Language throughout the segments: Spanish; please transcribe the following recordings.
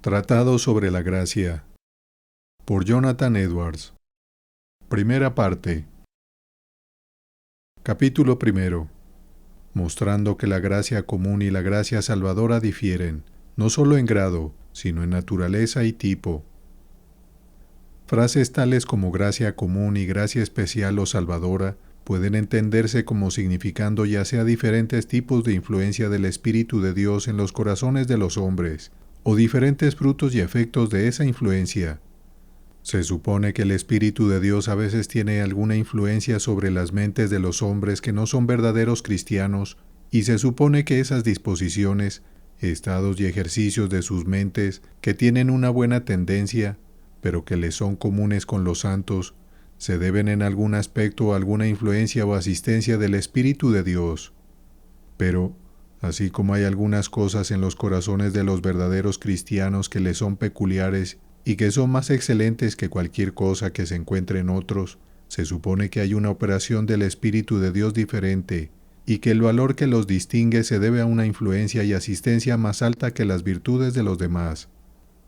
Tratado sobre la gracia, por Jonathan Edwards. Primera parte. Capítulo primero. Mostrando que la gracia común y la gracia salvadora difieren, no solo en grado, sino en naturaleza y tipo. Frases tales como gracia común y gracia especial o salvadora pueden entenderse como significando ya sea diferentes tipos de influencia del Espíritu de Dios en los corazones de los hombres, o diferentes frutos y efectos de esa influencia. Se supone que el Espíritu de Dios a veces tiene alguna influencia sobre las mentes de los hombres que no son verdaderos cristianos, y se supone que esas disposiciones, estados y ejercicios de sus mentes que tienen una buena tendencia, pero que les son comunes con los santos, se deben en algún aspecto a alguna influencia o asistencia del Espíritu de Dios. Pero, así como hay algunas cosas en los corazones de los verdaderos cristianos que les son peculiares y que son más excelentes que cualquier cosa que se encuentre en otros, se supone que hay una operación del Espíritu de Dios diferente, y que el valor que los distingue se debe a una influencia y asistencia más alta que las virtudes de los demás.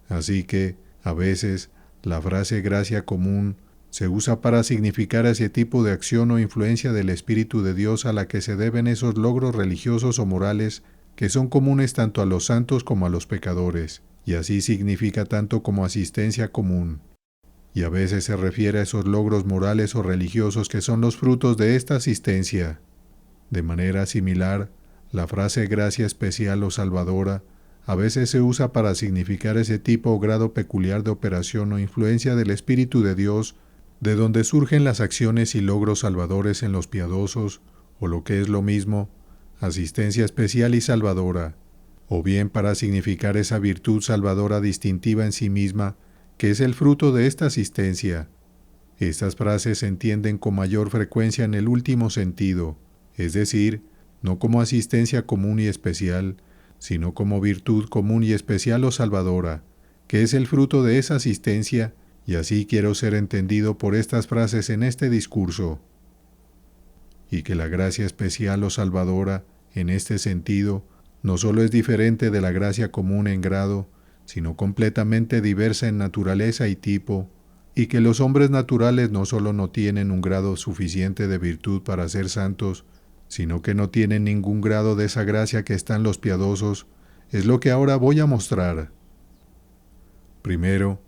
Así que, a veces, la frase gracia común se usa para significar ese tipo de acción o influencia del Espíritu de Dios a la que se deben esos logros religiosos o morales que son comunes tanto a los santos como a los pecadores, y así significa tanto como asistencia común. Y a veces se refiere a esos logros morales o religiosos que son los frutos de esta asistencia. De manera similar, la frase gracia especial o salvadora a veces se usa para significar ese tipo o grado peculiar de operación o influencia del Espíritu de Dios de donde surgen las acciones y logros salvadores en los piadosos, o lo que es lo mismo, asistencia especial y salvadora, o bien para significar esa virtud salvadora distintiva en sí misma, que es el fruto de esta asistencia. Estas frases se entienden con mayor frecuencia en el último sentido, es decir, no como asistencia común y especial, sino como virtud común y especial o salvadora, que es el fruto de esa asistencia, y así quiero ser entendido por estas frases en este discurso. Y que la gracia especial o salvadora, en este sentido, no solo es diferente de la gracia común en grado, sino completamente diversa en naturaleza y tipo, y que los hombres naturales no solo no tienen un grado suficiente de virtud para ser santos, sino que no tienen ningún grado de esa gracia que está en los piadosos, es lo que ahora voy a mostrar. Primero,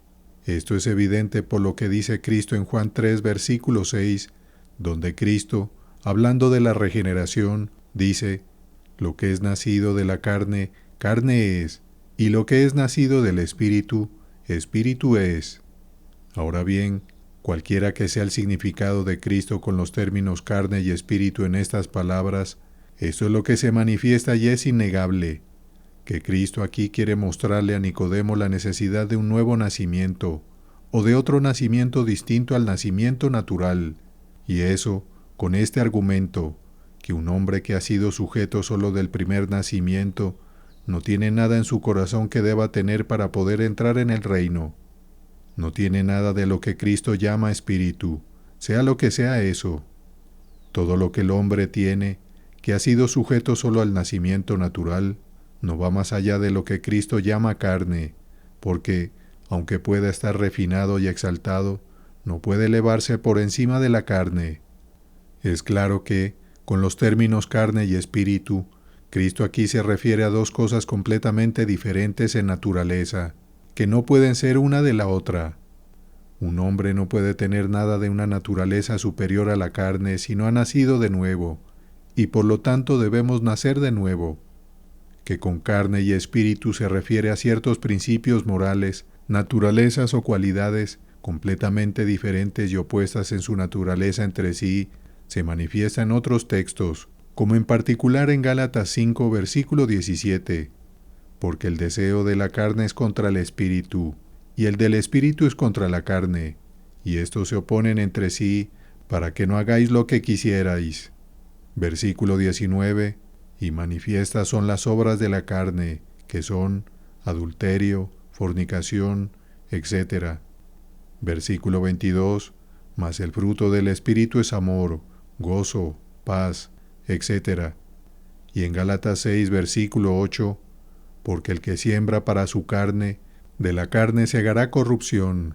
esto es evidente por lo que dice Cristo en Juan 3, versículo 6, donde Cristo, hablando de la regeneración, dice: lo que es nacido de la carne, carne es, y lo que es nacido del Espíritu, Espíritu es. Ahora bien, cualquiera que sea el significado de Cristo con los términos carne y espíritu en estas palabras, esto es lo que se manifiesta y es innegable, que Cristo aquí quiere mostrarle a Nicodemo la necesidad de un nuevo nacimiento, o de otro nacimiento distinto al nacimiento natural, y eso, con este argumento, que un hombre que ha sido sujeto solo del primer nacimiento, no tiene nada en su corazón que deba tener para poder entrar en el reino. No tiene nada de lo que Cristo llama espíritu, sea lo que sea eso. Todo lo que el hombre tiene, que ha sido sujeto solo al nacimiento natural, no va más allá de lo que Cristo llama carne, porque, aunque pueda estar refinado y exaltado, no puede elevarse por encima de la carne. Es claro que, con los términos carne y espíritu, Cristo aquí se refiere a dos cosas completamente diferentes en naturaleza, que no pueden ser una de la otra. Un hombre no puede tener nada de una naturaleza superior a la carne si no ha nacido de nuevo, y por lo tanto debemos nacer de nuevo. Que con carne y espíritu se refiere a ciertos principios morales, naturalezas o cualidades completamente diferentes y opuestas en su naturaleza entre sí, se manifiesta en otros textos, como en particular en Gálatas 5, versículo 17, porque el deseo de la carne es contra el espíritu, y el del espíritu es contra la carne, y estos se oponen entre sí, para que no hagáis lo que quisierais. Versículo 19, y manifiestas son las obras de la carne, que son adulterio, fornicación, etc. Versículo 22, mas el fruto del Espíritu es amor, gozo, paz, etc. Y en Gálatas 6, versículo 8, porque el que siembra para su carne, De la carne segará corrupción,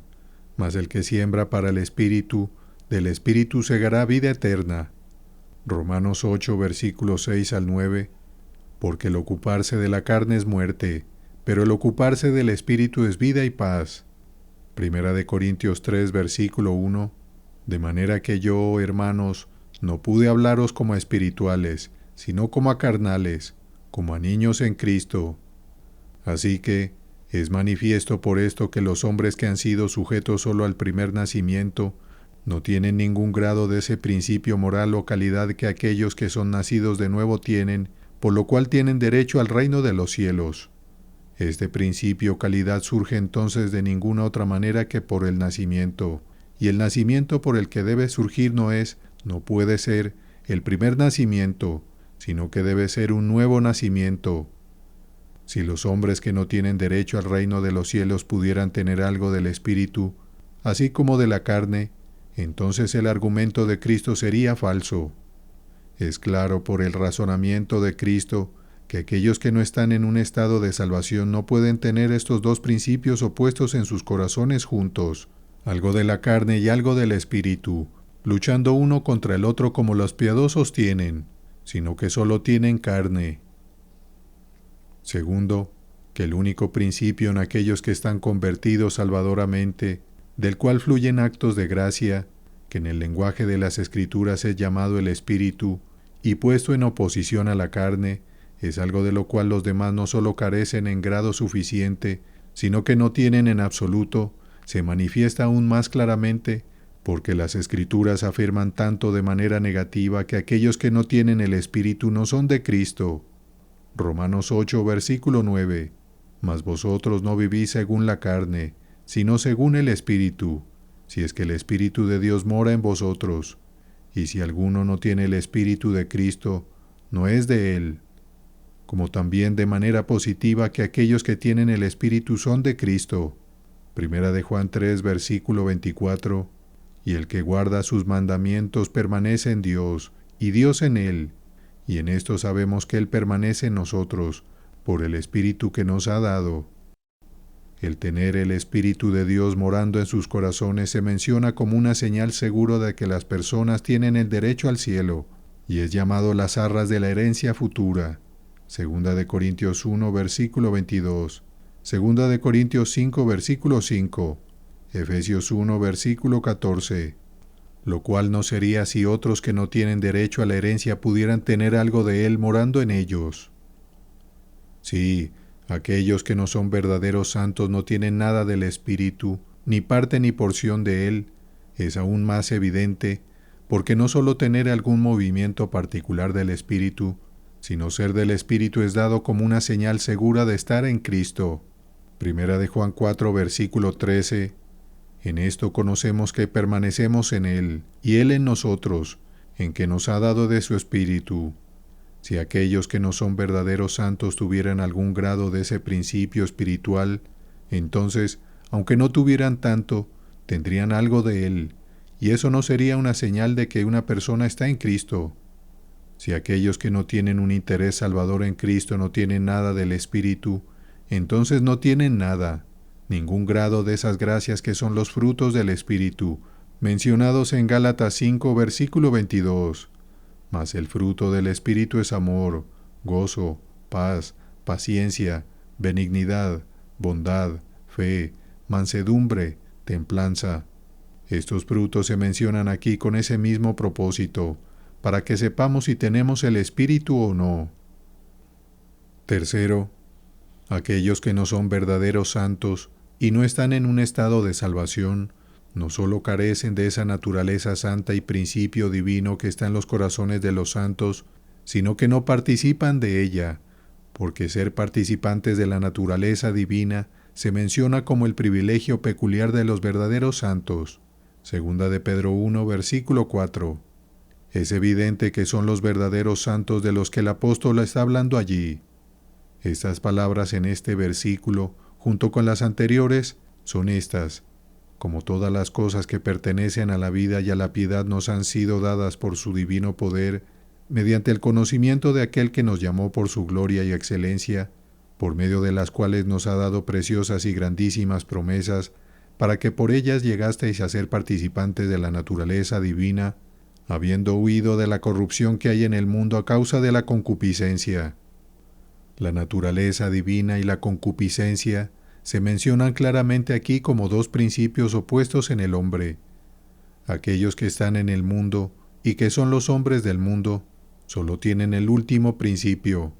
mas el que siembra para el Espíritu, del Espíritu segará vida eterna. Romanos 8, versículos 6 al 9. Porque el ocuparse de la carne es muerte, pero el ocuparse del Espíritu es vida y paz. Primera de Corintios 3, versículo 1. De manera que yo, hermanos, no pude hablaros como a espirituales, sino como a carnales, como a niños en Cristo. Así que es manifiesto por esto que los hombres que han sido sujetos solo al primer nacimiento no tienen ningún grado de ese principio moral o calidad que aquellos que son nacidos de nuevo tienen, por lo cual tienen derecho al reino de los cielos. Este principio o calidad surge entonces de ninguna otra manera que por el nacimiento, y el nacimiento por el que debe surgir no puede ser el primer nacimiento, sino que debe ser un nuevo nacimiento. Si los hombres que no tienen derecho al reino de los cielos pudieran tener algo del Espíritu, así como de la carne, entonces el argumento de Cristo sería falso. Es claro por el razonamiento de Cristo que aquellos que no están en un estado de salvación no pueden tener estos dos principios opuestos en sus corazones juntos, algo de la carne y algo del Espíritu, luchando uno contra el otro como los piadosos tienen, sino que solo tienen carne. Segundo, que el único principio en aquellos que están convertidos salvadoramente, del cual fluyen actos de gracia, que en el lenguaje de las Escrituras es llamado el Espíritu, y puesto en oposición a la carne, es algo de lo cual los demás no solo carecen en grado suficiente, sino que no tienen en absoluto, se manifiesta aún más claramente, porque las Escrituras afirman tanto de manera negativa que aquellos que no tienen el Espíritu no son de Cristo. Romanos 8, versículo 9. Mas vosotros no vivís según la carne, sino según el Espíritu, si es que el Espíritu de Dios mora en vosotros. Y si alguno no tiene el Espíritu de Cristo, no es de él. Como también de manera positiva que aquellos que tienen el Espíritu son de Cristo. Primera de Juan 3, versículo 24. Y el que guarda sus mandamientos permanece en Dios, y Dios en él. Y en esto sabemos que Él permanece en nosotros, por el Espíritu que nos ha dado. El tener el Espíritu de Dios morando en sus corazones se menciona como una señal segura de que las personas tienen el derecho al cielo, y es llamado las arras de la herencia futura. Segunda de Corintios 1, versículo 22. Segunda de Corintios 5, versículo 5. Efesios 1, versículo 14. Lo cual no sería si otros que no tienen derecho a la herencia pudieran tener algo de él morando en ellos. Sí, aquellos que no son verdaderos santos no tienen nada del Espíritu, ni parte ni porción de él, es aún más evidente, porque no solo tener algún movimiento particular del Espíritu, sino ser del Espíritu es dado como una señal segura de estar en Cristo. Primera de Juan 4, versículo 13. En esto conocemos que permanecemos en Él, y Él en nosotros, en que nos ha dado de su Espíritu. Si aquellos que no son verdaderos santos tuvieran algún grado de ese principio espiritual, entonces, aunque no tuvieran tanto, tendrían algo de Él, y eso no sería una señal de que una persona está en Cristo. Si aquellos que no tienen un interés salvador en Cristo no tienen nada del Espíritu, entonces no tienen nada, ningún grado de esas gracias que son los frutos del Espíritu, mencionados en Gálatas 5, versículo 22. Mas el fruto del Espíritu es amor, gozo, paz, paciencia, benignidad, bondad, fe, mansedumbre, templanza. Estos frutos se mencionan aquí con ese mismo propósito, para que sepamos si tenemos el Espíritu o no. Tercero, aquellos que no son verdaderos santos y no están en un estado de salvación, no solo carecen de esa naturaleza santa y principio divino que está en los corazones de los santos, sino que no participan de ella, porque ser participantes de la naturaleza divina se menciona como el privilegio peculiar de los verdaderos santos. Segunda de Pedro 1, versículo 4. Es evidente que son los verdaderos santos de los que el apóstol está hablando allí. Estas palabras en este versículo, junto con las anteriores, son estas: como todas las cosas que pertenecen a la vida y a la piedad nos han sido dadas por su divino poder, mediante el conocimiento de aquel que nos llamó por su gloria y excelencia, por medio de las cuales nos ha dado preciosas y grandísimas promesas, para que por ellas llegasteis a ser participantes de la naturaleza divina, habiendo huido de la corrupción que hay en el mundo a causa de la concupiscencia. La naturaleza divina y la concupiscencia se mencionan claramente aquí como dos principios opuestos en el hombre. Aquellos que están en el mundo y que son los hombres del mundo solo tienen el último principio,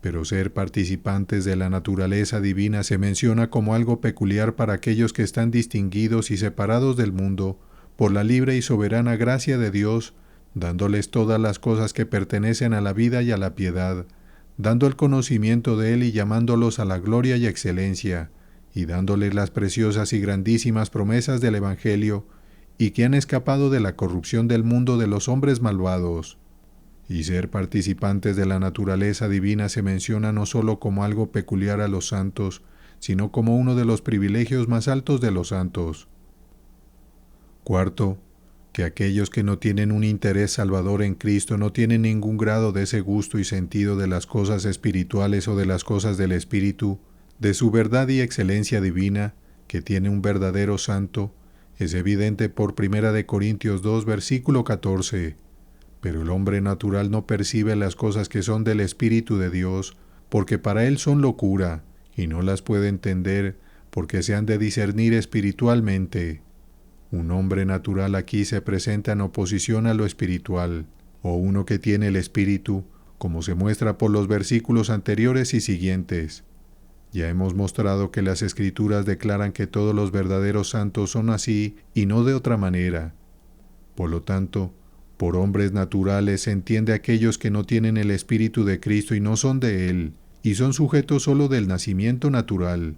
pero ser participantes de la naturaleza divina se menciona como algo peculiar para aquellos que están distinguidos y separados del mundo por la libre y soberana gracia de Dios, dándoles todas las cosas que pertenecen a la vida y a la piedad, dando el conocimiento de Él y llamándolos a la gloria y excelencia, y dándoles las preciosas y grandísimas promesas del Evangelio, y que han escapado de la corrupción del mundo de los hombres malvados. Y ser participantes de la naturaleza divina se menciona no solo como algo peculiar a los santos, sino como uno de los privilegios más altos de los santos. Cuarto, que aquellos que no tienen un interés salvador en Cristo no tienen ningún grado de ese gusto y sentido de las cosas espirituales o de las cosas del Espíritu, de su verdad y excelencia divina, que tiene un verdadero santo, es evidente por 1 Corintios 2, versículo 14. Pero el hombre natural no percibe las cosas que son del Espíritu de Dios, porque para él son locura, y no las puede entender, porque se han de discernir espiritualmente. Un hombre natural aquí se presenta en oposición a lo espiritual, o uno que tiene el Espíritu, como se muestra por los versículos anteriores y siguientes. Ya hemos mostrado que las Escrituras declaran que todos los verdaderos santos son así y no de otra manera. Por lo tanto, por hombres naturales se entiende aquellos que no tienen el Espíritu de Cristo y no son de Él, y son sujetos solo del nacimiento natural.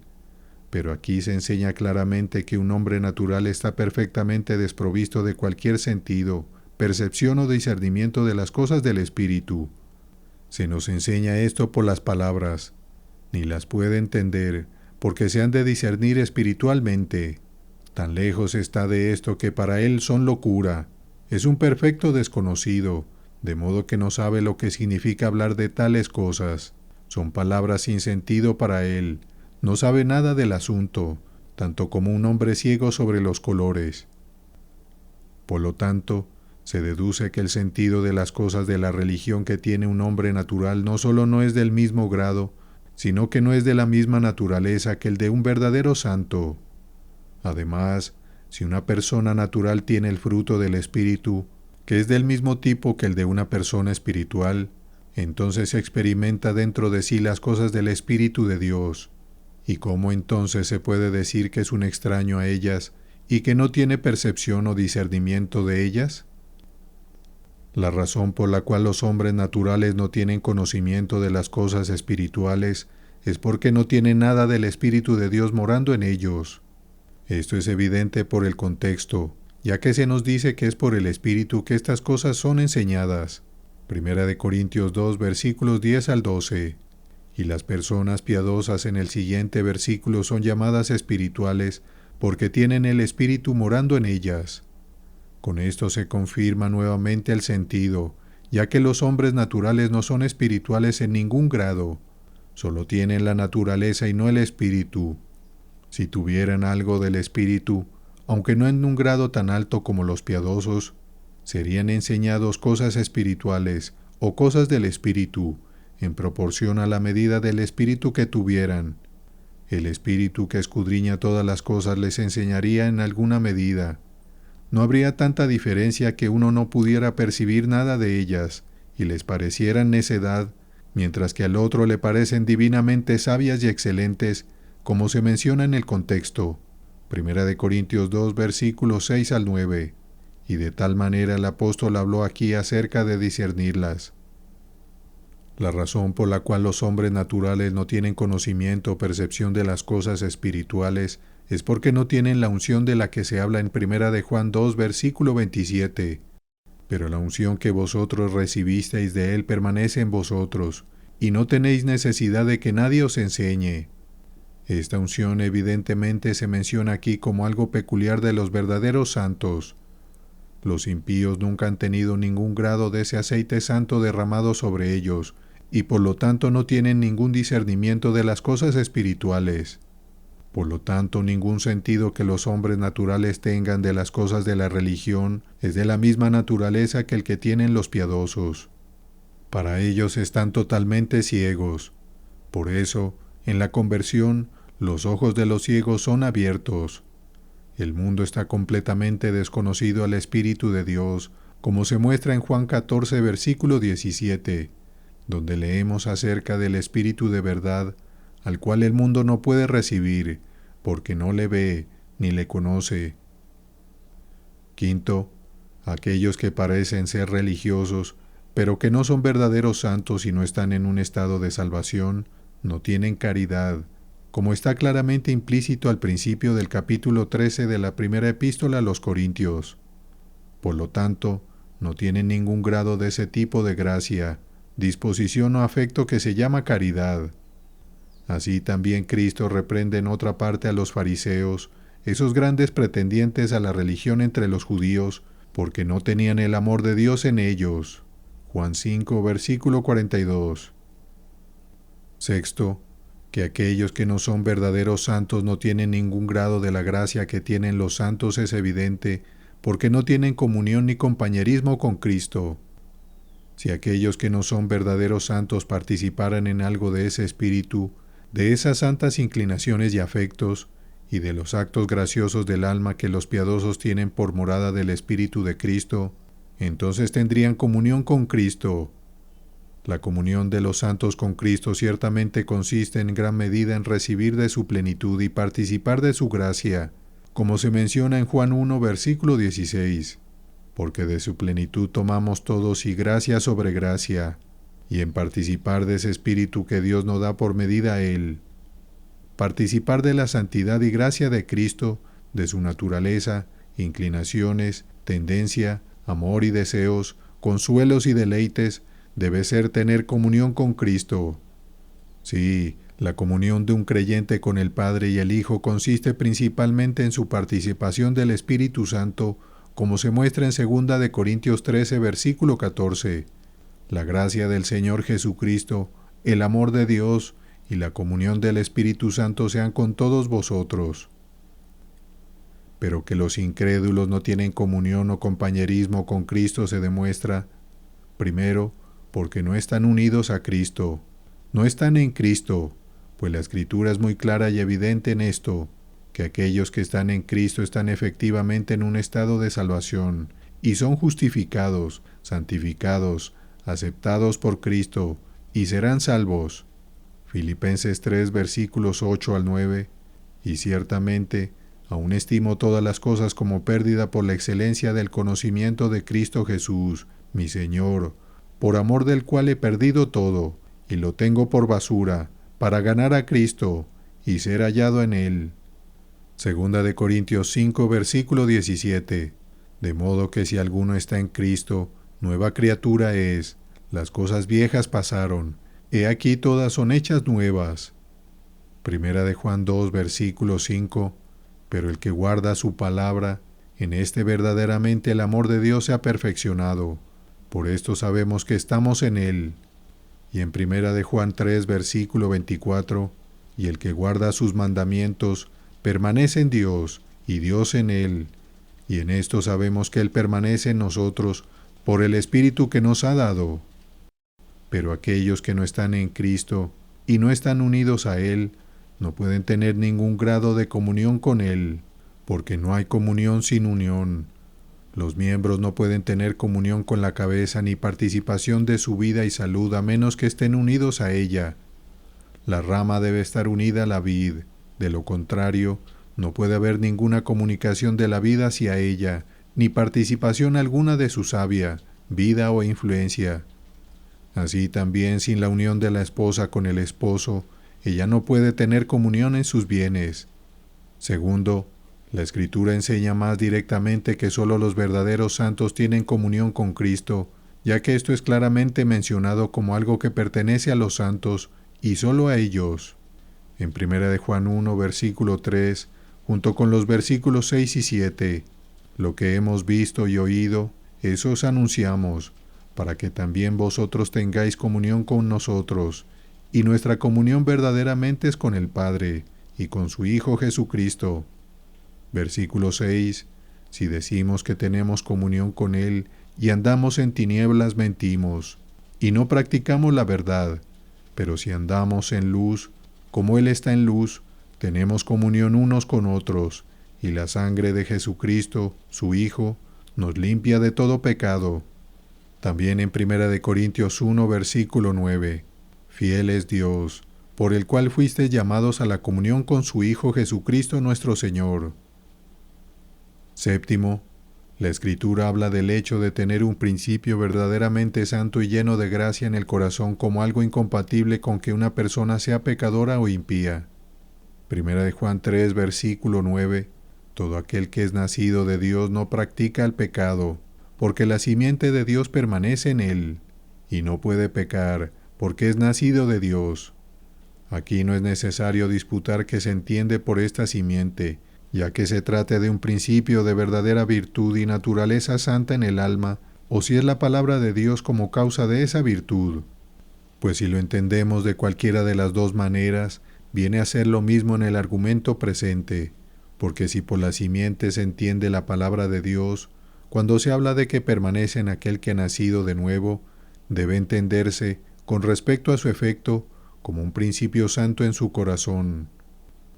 Pero aquí se enseña claramente que un hombre natural está perfectamente desprovisto de cualquier sentido, percepción o discernimiento de las cosas del Espíritu. Se nos enseña esto por las palabras. Ni las puede entender, porque se han de discernir espiritualmente. Tan lejos está de esto que para él son locura. Es un perfecto desconocido, de modo que no sabe lo que significa hablar de tales cosas. Son palabras sin sentido para él. No sabe nada del asunto, tanto como un hombre ciego sobre los colores. Por lo tanto, se deduce que el sentido de las cosas de la religión que tiene un hombre natural no solo no es del mismo grado, sino que no es de la misma naturaleza que el de un verdadero santo. Además, si una persona natural tiene el fruto del Espíritu, que es del mismo tipo que el de una persona espiritual, entonces experimenta dentro de sí las cosas del Espíritu de Dios. ¿Y cómo entonces se puede decir que es un extraño a ellas y que no tiene percepción o discernimiento de ellas? La razón por la cual los hombres naturales no tienen conocimiento de las cosas espirituales es porque no tienen nada del Espíritu de Dios morando en ellos. Esto es evidente por el contexto, ya que se nos dice que es por el Espíritu que estas cosas son enseñadas. 1 Corintios 2, versículos 10 al 12. Y las personas piadosas en el siguiente versículo son llamadas espirituales porque tienen el Espíritu morando en ellas. Con esto se confirma nuevamente el sentido, ya que los hombres naturales no son espirituales en ningún grado, solo tienen la naturaleza y no el Espíritu. Si tuvieran algo del Espíritu, aunque no en un grado tan alto como los piadosos, serían enseñados cosas espirituales o cosas del Espíritu, en proporción a la medida del Espíritu que tuvieran. El Espíritu que escudriña todas las cosas les enseñaría en alguna medida. No habría tanta diferencia que uno no pudiera percibir nada de ellas, y les parecieran necedad, mientras que al otro le parecen divinamente sabias y excelentes, como se menciona en el contexto. 1 Corintios 2, versículos 6 al 9. Y de tal manera el apóstol habló aquí acerca de discernirlas. La razón por la cual los hombres naturales no tienen conocimiento o percepción de las cosas espirituales es porque no tienen la unción de la que se habla en 1 de Juan 2, versículo 27. Pero la unción que vosotros recibisteis de Él permanece en vosotros, y no tenéis necesidad de que nadie os enseñe. Esta unción evidentemente se menciona aquí como algo peculiar de los verdaderos santos. Los impíos nunca han tenido ningún grado de ese aceite santo derramado sobre ellos, y por lo tanto no tienen ningún discernimiento de las cosas espirituales. Por lo tanto, ningún sentido que los hombres naturales tengan de las cosas de la religión es de la misma naturaleza que el que tienen los piadosos. Para ellos están totalmente ciegos. Por eso, en la conversión, los ojos de los ciegos son abiertos. El mundo está completamente desconocido al Espíritu de Dios, como se muestra en Juan 14, versículo 17, donde leemos acerca del Espíritu de verdad, al cual el mundo no puede recibir, porque no le ve ni le conoce. Quinto, aquellos que parecen ser religiosos, pero que no son verdaderos santos y no están en un estado de salvación, no tienen caridad, como está claramente implícito al principio del capítulo 13 de la primera epístola a los Corintios. Por lo tanto, no tienen ningún grado de ese tipo de gracia, disposición o afecto que se llama caridad. Así también Cristo reprende en otra parte a los fariseos, esos grandes pretendientes a la religión entre los judíos, porque no tenían el amor de Dios en ellos. Juan 5, versículo 42. Sexto, que aquellos que no son verdaderos santos no tienen ningún grado de la gracia que tienen los santos es evidente, porque no tienen comunión ni compañerismo con Cristo. Si aquellos que no son verdaderos santos participaran en algo de ese espíritu, de esas santas inclinaciones y afectos, y de los actos graciosos del alma que los piadosos tienen por morada del Espíritu de Cristo, entonces tendrían comunión con Cristo. La comunión de los santos con Cristo ciertamente consiste en gran medida en recibir de su plenitud y participar de su gracia, como se menciona en Juan 1, versículo 16, porque de su plenitud tomamos todos y gracia sobre gracia, y en participar de ese Espíritu que Dios nos da por medida a Él. Participar de la santidad y gracia de Cristo, de su naturaleza, inclinaciones, tendencia, amor y deseos, consuelos y deleites, debe ser tener comunión con Cristo. Sí, la comunión de un creyente con el Padre y el Hijo consiste principalmente en su participación del Espíritu Santo, como se muestra en 2 de Corintios 13, versículo 14. La gracia del Señor Jesucristo, el amor de Dios y la comunión del Espíritu Santo sean con todos vosotros. Pero que los incrédulos no tienen comunión o compañerismo con Cristo se demuestra, primero, porque no están unidos a Cristo, no están en Cristo, pues la Escritura es muy clara y evidente en esto, que aquellos que están en Cristo están efectivamente en un estado de salvación, y son justificados, santificados, aceptados por Cristo, y serán salvos. Filipenses 3, versículos 8 al 9, y ciertamente, aún estimo todas las cosas como pérdida por la excelencia del conocimiento de Cristo Jesús, mi Señor, por amor del cual he perdido todo, y lo tengo por basura, para ganar a Cristo, y ser hallado en Él. 2 de Corintios 5, versículo 17. De modo que si alguno está en Cristo, nueva criatura es, las cosas viejas pasaron, he aquí todas son hechas nuevas. 1 de Juan 2, versículo 5. Pero el que guarda su palabra, en este verdaderamente el amor de Dios se ha perfeccionado. Por esto sabemos que estamos en Él. Y en 1 de Juan 3, versículo 24, y el que guarda sus mandamientos, permanece en Dios, y Dios en Él. Y en esto sabemos que Él permanece en nosotros, por el Espíritu que nos ha dado. Pero aquellos que no están en Cristo, y no están unidos a Él, no pueden tener ningún grado de comunión con Él, porque no hay comunión sin unión. Los miembros no pueden tener comunión con la cabeza ni participación de su vida y salud a menos que estén unidos a ella. La rama debe estar unida a la vid, de lo contrario, no puede haber ninguna comunicación de la vida hacia ella, ni participación alguna de su savia, vida o influencia. Así también, sin la unión de la esposa con el esposo, ella no puede tener comunión en sus bienes. Segundo, la Escritura enseña más directamente que solo los verdaderos santos tienen comunión con Cristo, ya que esto es claramente mencionado como algo que pertenece a los santos y solo a ellos. En 1 de Juan 1, versículo 3, junto con los versículos 6 y 7, lo que hemos visto y oído, eso os anunciamos, para que también vosotros tengáis comunión con nosotros, y nuestra comunión verdaderamente es con el Padre y con su Hijo Jesucristo. Versículo 6. Si decimos que tenemos comunión con Él y andamos en tinieblas, mentimos, y no practicamos la verdad. Pero si andamos en luz, como Él está en luz, tenemos comunión unos con otros, y la sangre de Jesucristo, su Hijo, nos limpia de todo pecado. También en 1 Corintios 1, versículo 9. Fiel es Dios, por el cual fuisteis llamados a la comunión con su Hijo Jesucristo nuestro Señor. Séptimo, la Escritura habla del hecho de tener un principio verdaderamente santo y lleno de gracia en el corazón como algo incompatible con que una persona sea pecadora o impía. 1 Juan 3, versículo 9. Todo aquel que es nacido de Dios no practica el pecado, porque la simiente de Dios permanece en él, y no puede pecar, porque es nacido de Dios. Aquí no es necesario disputar qué se entiende por esta simiente, ya que se trate de un principio de verdadera virtud y naturaleza santa en el alma, o si es la palabra de Dios como causa de esa virtud. Pues si lo entendemos de cualquiera de las dos maneras, viene a ser lo mismo en el argumento presente, porque si por la simiente se entiende la palabra de Dios, cuando se habla de que permanece en aquel que ha nacido de nuevo, debe entenderse, con respecto a su efecto, como un principio santo en su corazón,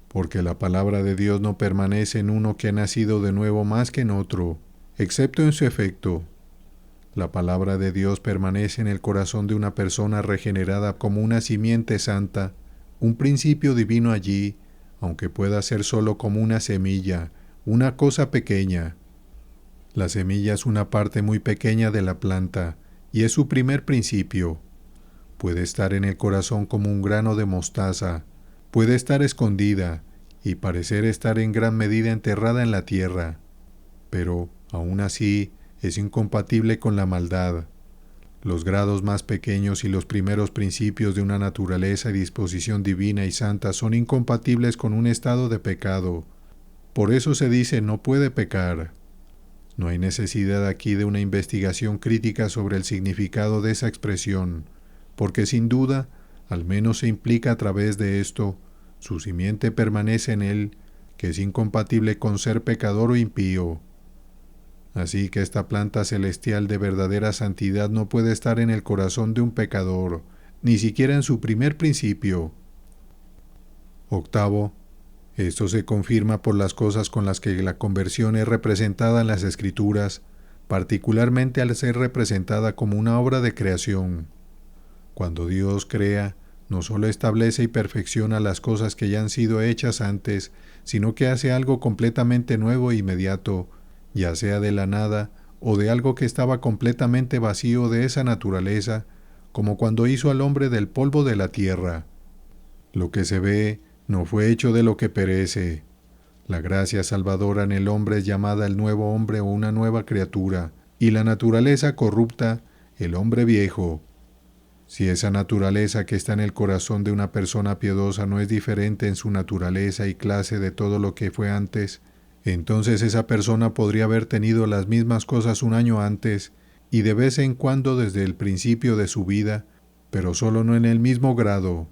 porque la palabra de Dios no permanece en uno que ha nacido de nuevo más que en otro, excepto en su efecto. La palabra de Dios permanece en el corazón de una persona regenerada como una simiente santa, un principio divino allí, aunque pueda ser solo como una semilla, una cosa pequeña. La semilla es una parte muy pequeña de la planta, y es su primer principio. Puede estar en el corazón como un grano de mostaza, puede estar escondida y parecer estar en gran medida enterrada en la tierra, pero, aún así, es incompatible con la maldad. Los grados más pequeños y los primeros principios de una naturaleza y disposición divina y santa son incompatibles con un estado de pecado. Por eso se dice no puede pecar. No hay necesidad aquí de una investigación crítica sobre el significado de esa expresión, porque sin duda, al menos se implica a través de esto, su simiente permanece en él, que es incompatible con ser pecador o impío. Así que esta planta celestial de verdadera santidad no puede estar en el corazón de un pecador, ni siquiera en su primer principio. Octavo, esto se confirma por las cosas con las que la conversión es representada en las Escrituras, particularmente al ser representada como una obra de creación. Cuando Dios crea, no solo establece y perfecciona las cosas que ya han sido hechas antes, sino que hace algo completamente nuevo e inmediato, ya sea de la nada o de algo que estaba completamente vacío de esa naturaleza, como cuando hizo al hombre del polvo de la tierra. Lo que se ve no fue hecho de lo que perece. La gracia salvadora en el hombre es llamada el nuevo hombre o una nueva criatura, y la naturaleza corrupta, el hombre viejo. Si esa naturaleza que está en el corazón de una persona piadosa no es diferente en su naturaleza y clase de todo lo que fue antes, entonces esa persona podría haber tenido las mismas cosas un año antes y de vez en cuando desde el principio de su vida, pero solo no en el mismo grado.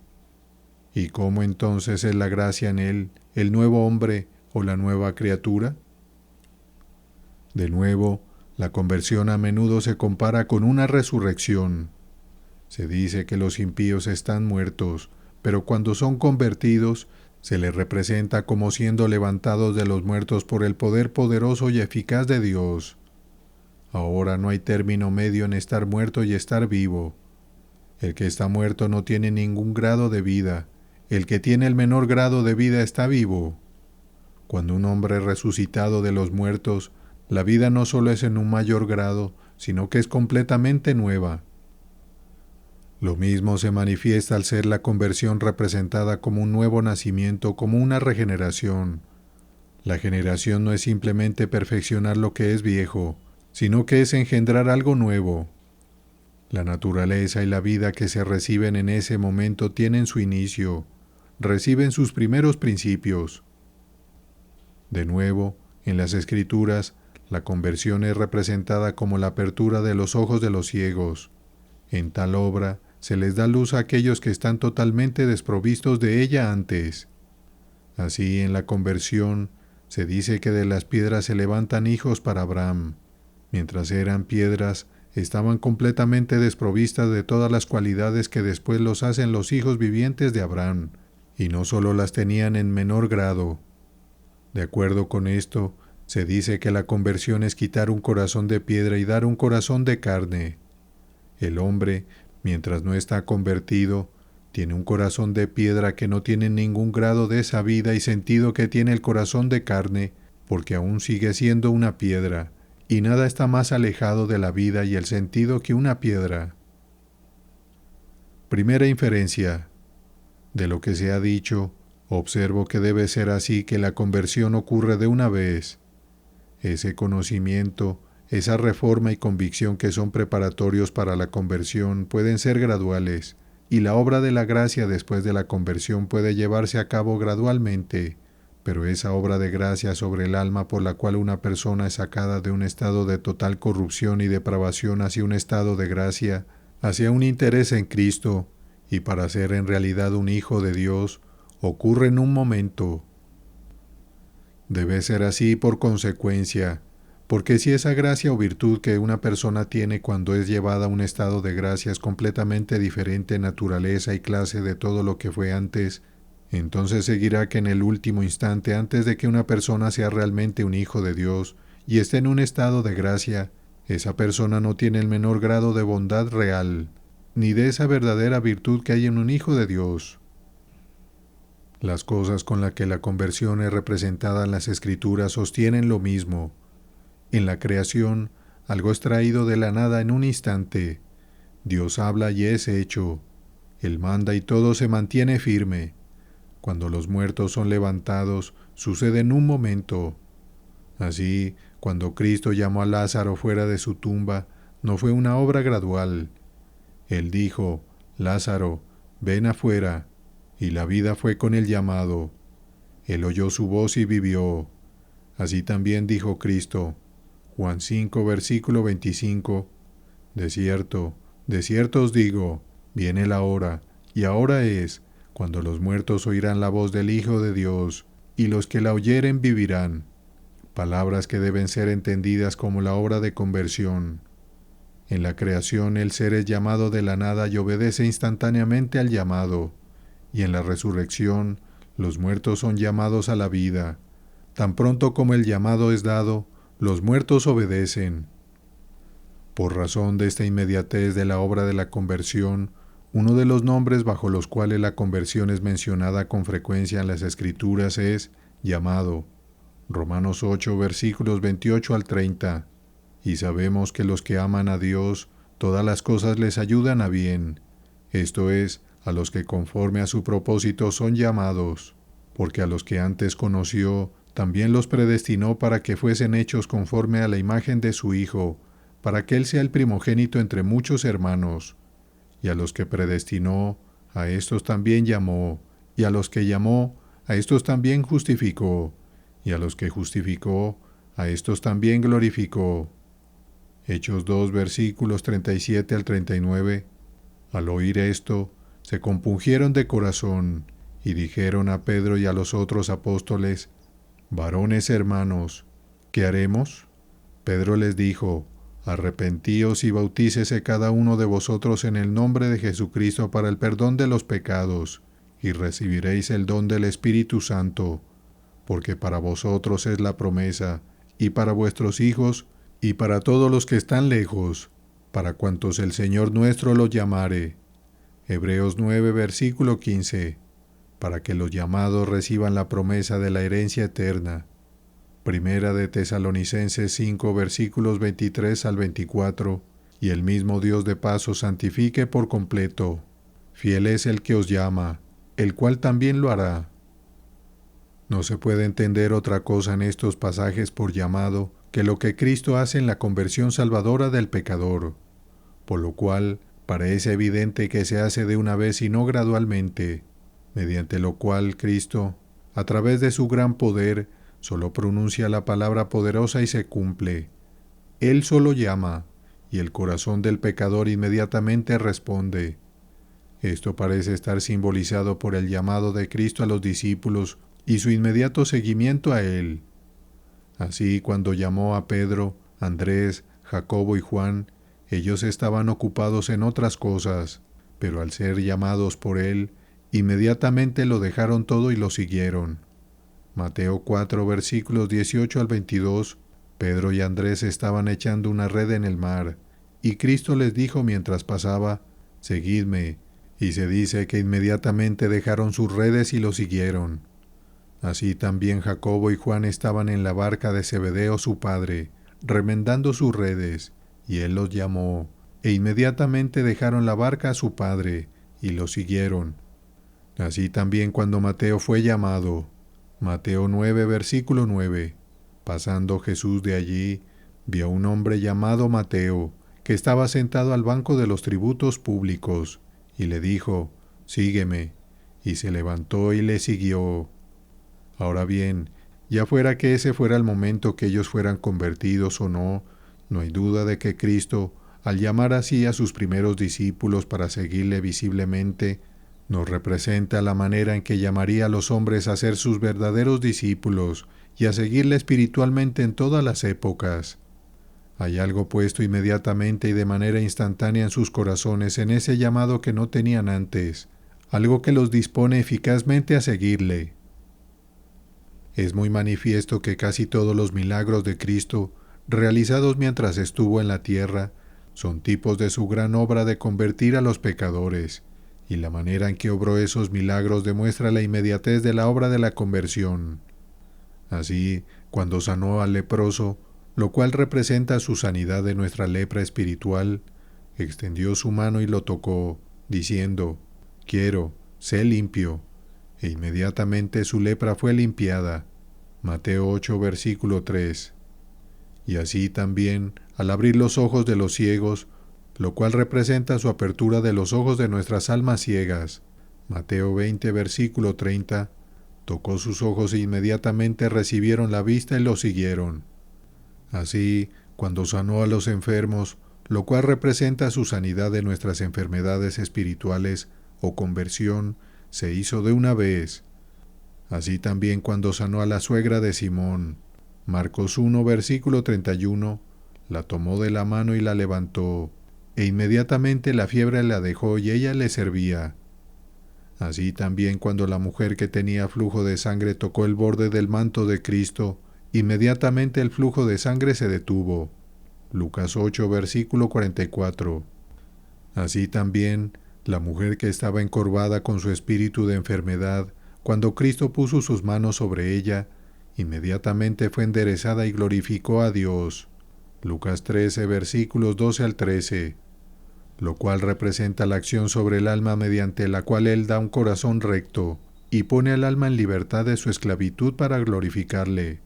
¿Y cómo entonces es la gracia en él, el nuevo hombre o la nueva criatura? De nuevo, la conversión a menudo se compara con una resurrección. Se dice que los impíos están muertos, pero cuando son convertidos, se les representa como siendo levantados de los muertos por el poder poderoso y eficaz de Dios. Ahora no hay término medio en estar muerto y estar vivo. El que está muerto no tiene ningún grado de vida. El que tiene el menor grado de vida está vivo. Cuando un hombre es resucitado de los muertos, la vida no solo es en un mayor grado, sino que es completamente nueva. Lo mismo se manifiesta al ser la conversión representada como un nuevo nacimiento, como una regeneración. La generación no es simplemente perfeccionar lo que es viejo, sino que es engendrar algo nuevo. La naturaleza y la vida que se reciben en ese momento tienen su inicio, reciben sus primeros principios. De nuevo, en las Escrituras, La conversión es representada como la apertura de los ojos de los ciegos. En tal obra se les da luz a aquellos que están totalmente desprovistos de ella antes. Así, en la conversión, se dice que de las piedras se levantan hijos para Abraham. Mientras eran piedras, estaban completamente desprovistas de todas las cualidades que después los hacen los hijos vivientes de Abraham, y no solo las tenían en menor grado. De acuerdo con esto, se dice que la conversión es quitar un corazón de piedra y dar un corazón de carne. El hombre, mientras no está convertido, tiene un corazón de piedra que no tiene ningún grado de esa vida y sentido que tiene el corazón de carne, porque aún sigue siendo una piedra, y nada está más alejado de la vida y el sentido que una piedra. Primera inferencia. De lo que se ha dicho, observo que debe ser así que la conversión ocurre de una vez. Ese conocimiento, esa reforma y convicción que son preparatorios para la conversión pueden ser graduales, y la obra de la gracia después de la conversión puede llevarse a cabo gradualmente, pero esa obra de gracia sobre el alma por la cual una persona es sacada de un estado de total corrupción y depravación hacia un estado de gracia, hacia un interés en Cristo, y para ser en realidad un hijo de Dios, ocurre en un momento. Debe ser así por consecuencia, porque si esa gracia o virtud que una persona tiene cuando es llevada a un estado de gracia es completamente diferente en naturaleza y clase de todo lo que fue antes, entonces seguirá que en el último instante antes de que una persona sea realmente un hijo de Dios y esté en un estado de gracia, esa persona no tiene el menor grado de bondad real, ni de esa verdadera virtud que hay en un hijo de Dios. Las cosas con las que la conversión es representada en las Escrituras sostienen lo mismo. En la creación, algo es traído de la nada en un instante. Dios habla y es hecho. Él manda y todo se mantiene firme. Cuando los muertos son levantados, sucede en un momento. Así, cuando Cristo llamó a Lázaro fuera de su tumba, no fue una obra gradual. Él dijo, Lázaro, ven afuera, y la vida fue con el llamado. Él oyó su voz y vivió. Así también dijo Cristo, Juan 5, versículo 25, de cierto os digo, viene la hora, y ahora es, cuando los muertos oirán la voz del Hijo de Dios, y los que la oyeren vivirán. Palabras que deben ser entendidas como la obra de conversión. En la creación el ser es llamado de la nada y obedece instantáneamente al llamado, y en la resurrección los muertos son llamados a la vida. Tan pronto como el llamado es dado, los muertos obedecen. Por razón de esta inmediatez de la obra de la conversión, uno de los nombres bajo los cuales la conversión es mencionada con frecuencia en las Escrituras es llamado. Romanos 8, versículos 28 al 30. Y sabemos que los que aman a Dios, todas las cosas les ayudan a bien. Esto es, a los que conforme a su propósito son llamados, porque a los que antes conoció, también los predestinó para que fuesen hechos conforme a la imagen de su Hijo, para que Él sea el primogénito entre muchos hermanos. Y a los que predestinó, a estos también llamó, y a los que llamó, a estos también justificó, y a los que justificó, a estos también glorificó. Hechos 2, versículos 37 al 39. Al oír esto, se compungieron de corazón, y dijeron a Pedro y a los otros apóstoles, varones hermanos, ¿qué haremos? Pedro les dijo, arrepentíos y bautícese cada uno de vosotros en el nombre de Jesucristo para el perdón de los pecados, y recibiréis el don del Espíritu Santo, porque para vosotros es la promesa, y para vuestros hijos, y para todos los que están lejos, para cuantos el Señor nuestro los llamare. Hebreos 9, versículo 15. Para que los llamados reciban la promesa de la herencia eterna. Primera de Tesalonicenses 5, versículos 23 al 24. Y el mismo Dios de paz os santifique por completo. Fiel es el que os llama, el cual también lo hará. No se puede entender otra cosa en estos pasajes por llamado que lo que Cristo hace en la conversión salvadora del pecador, por lo cual parece evidente que se hace de una vez y no gradualmente, mediante lo cual Cristo, a través de su gran poder, solo pronuncia la palabra poderosa y se cumple. Él solo llama, y el corazón del pecador inmediatamente responde. Esto parece estar simbolizado por el llamado de Cristo a los discípulos y su inmediato seguimiento a Él. Así, cuando llamó a Pedro, Andrés, Jacobo y Juan, ellos estaban ocupados en otras cosas, pero al ser llamados por Él, inmediatamente lo dejaron todo y lo siguieron. Mateo 4, versículos 18 al 22, Pedro y Andrés estaban echando una red en el mar, y Cristo les dijo mientras pasaba, «Seguidme», y se dice que inmediatamente dejaron sus redes y lo siguieron. Así también Jacobo y Juan estaban en la barca de Zebedeo su padre, remendando sus redes, y él los llamó, e inmediatamente dejaron la barca a su padre, y lo siguieron. Así también cuando Mateo fue llamado, Mateo 9, versículo 9, pasando Jesús de allí, vio a un hombre llamado Mateo, que estaba sentado al banco de los tributos públicos, y le dijo, «Sígueme», y se levantó y le siguió. Ahora bien, ya fuera que ese fuera el momento que ellos fueran convertidos o no, no hay duda de que Cristo, al llamar así a sus primeros discípulos para seguirle visiblemente, nos representa la manera en que llamaría a los hombres a ser sus verdaderos discípulos y a seguirle espiritualmente en todas las épocas. Hay algo puesto inmediatamente y de manera instantánea en sus corazones en ese llamado que no tenían antes, algo que los dispone eficazmente a seguirle. Es muy manifiesto que casi todos los milagros de Cristo, realizados mientras estuvo en la tierra, son tipos de su gran obra de convertir a los pecadores, y la manera en que obró esos milagros demuestra la inmediatez de la obra de la conversión. Así, cuando sanó al leproso, lo cual representa su sanidad de nuestra lepra espiritual, extendió su mano y lo tocó, diciendo, «Quiero, sé limpio», e inmediatamente su lepra fue limpiada. Mateo 8, versículo 3. Y así también, al abrir los ojos de los ciegos, lo cual representa su apertura de los ojos de nuestras almas ciegas. Mateo 20, versículo 30, tocó sus ojos e inmediatamente recibieron la vista y lo siguieron. Así, cuando sanó a los enfermos, lo cual representa su sanidad de nuestras enfermedades espirituales o conversión, se hizo de una vez. Así también cuando sanó a la suegra de Simón, Marcos 1, versículo 31, la tomó de la mano y la levantó, e inmediatamente la fiebre la dejó y ella le servía. Así también cuando la mujer que tenía flujo de sangre tocó el borde del manto de Cristo, inmediatamente el flujo de sangre se detuvo. Lucas 8, versículo 44. Así también, la mujer que estaba encorvada con su espíritu de enfermedad, cuando Cristo puso sus manos sobre ella, inmediatamente fue enderezada y glorificó a Dios. Lucas 13, versículos 12 al 13, lo cual representa la acción sobre el alma mediante la cual Él da un corazón recto y pone al alma en libertad de su esclavitud para glorificarle.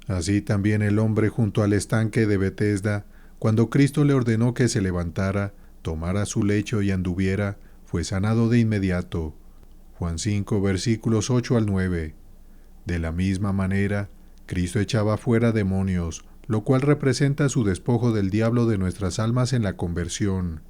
Así también el hombre junto al estanque de Betesda, cuando Cristo le ordenó que se levantara, tomara su lecho y anduviera, fue sanado de inmediato. Juan 5, versículos 8 al 9. De la misma manera, Cristo echaba fuera demonios, lo cual representa su despojo del diablo de nuestras almas en la conversión.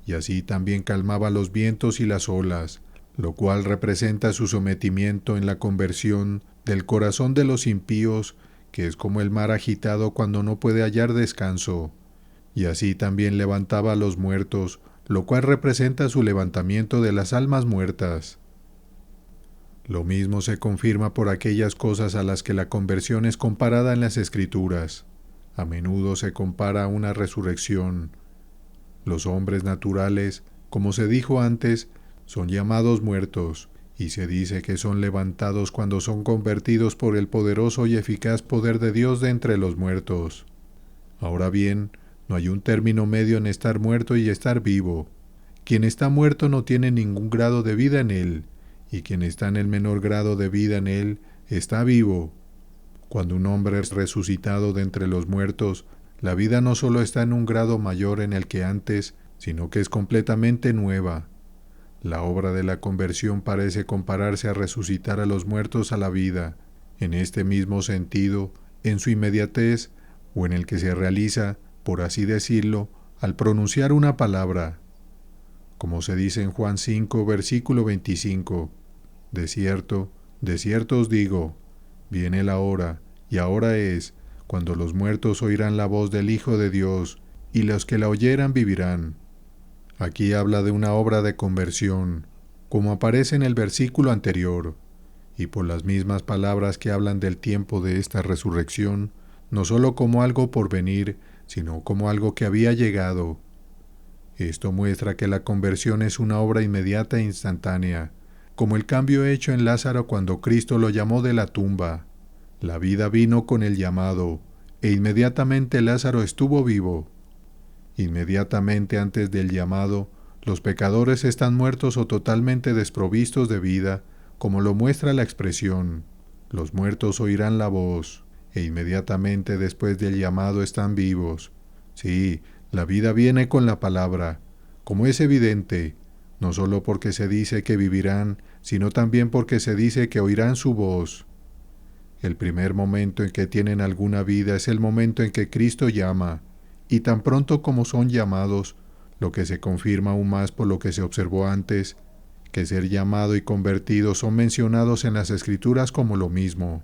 Y así también calmaba los vientos y las olas, lo cual representa su sometimiento en la conversión del corazón de los impíos, que es como el mar agitado cuando no puede hallar descanso. Y así también levantaba a los muertos, lo cual representa su levantamiento de las almas muertas. Lo mismo se confirma por aquellas cosas a las que la conversión es comparada en las Escrituras. A menudo se compara a una resurrección. Los hombres naturales, como se dijo antes, son llamados muertos, y se dice que son levantados cuando son convertidos por el poderoso y eficaz poder de Dios de entre los muertos. Ahora bien, no hay un término medio en estar muerto y estar vivo. Quien está muerto no tiene ningún grado de vida en él, y quien está en el menor grado de vida en él está vivo. Cuando un hombre es resucitado de entre los muertos, la vida no solo está en un grado mayor en el que antes, sino que es completamente nueva. La obra de la conversión parece compararse a resucitar a los muertos a la vida, En este mismo sentido, en su inmediatez, o en el que se realiza, por así decirlo, al pronunciar una palabra, como se dice en Juan 5, versículo 25, de cierto os digo, viene la hora, y ahora es, cuando los muertos oirán la voz del Hijo de Dios, y los que la oyeran vivirán. Aquí habla de una obra de conversión, como aparece en el versículo anterior, y por las mismas palabras que hablan del tiempo de esta resurrección, no sólo como algo por venir, sino como algo que había llegado. Esto muestra que la conversión es una obra inmediata e instantánea, como el cambio hecho en Lázaro cuando Cristo lo llamó de la tumba. La vida vino con el llamado, e inmediatamente Lázaro estuvo vivo. Inmediatamente antes del llamado, los pecadores están muertos o totalmente desprovistos de vida, como lo muestra la expresión, los muertos oirán la voz, e inmediatamente después del llamado están vivos. Sí, la vida viene con la palabra, como es evidente, no solo porque se dice que vivirán, sino también porque se dice que oirán su voz. El primer momento en que tienen alguna vida es el momento en que Cristo llama, y tan pronto como son llamados, lo que se confirma aún más por lo que se observó antes, que ser llamado y convertido son mencionados en las Escrituras como lo mismo.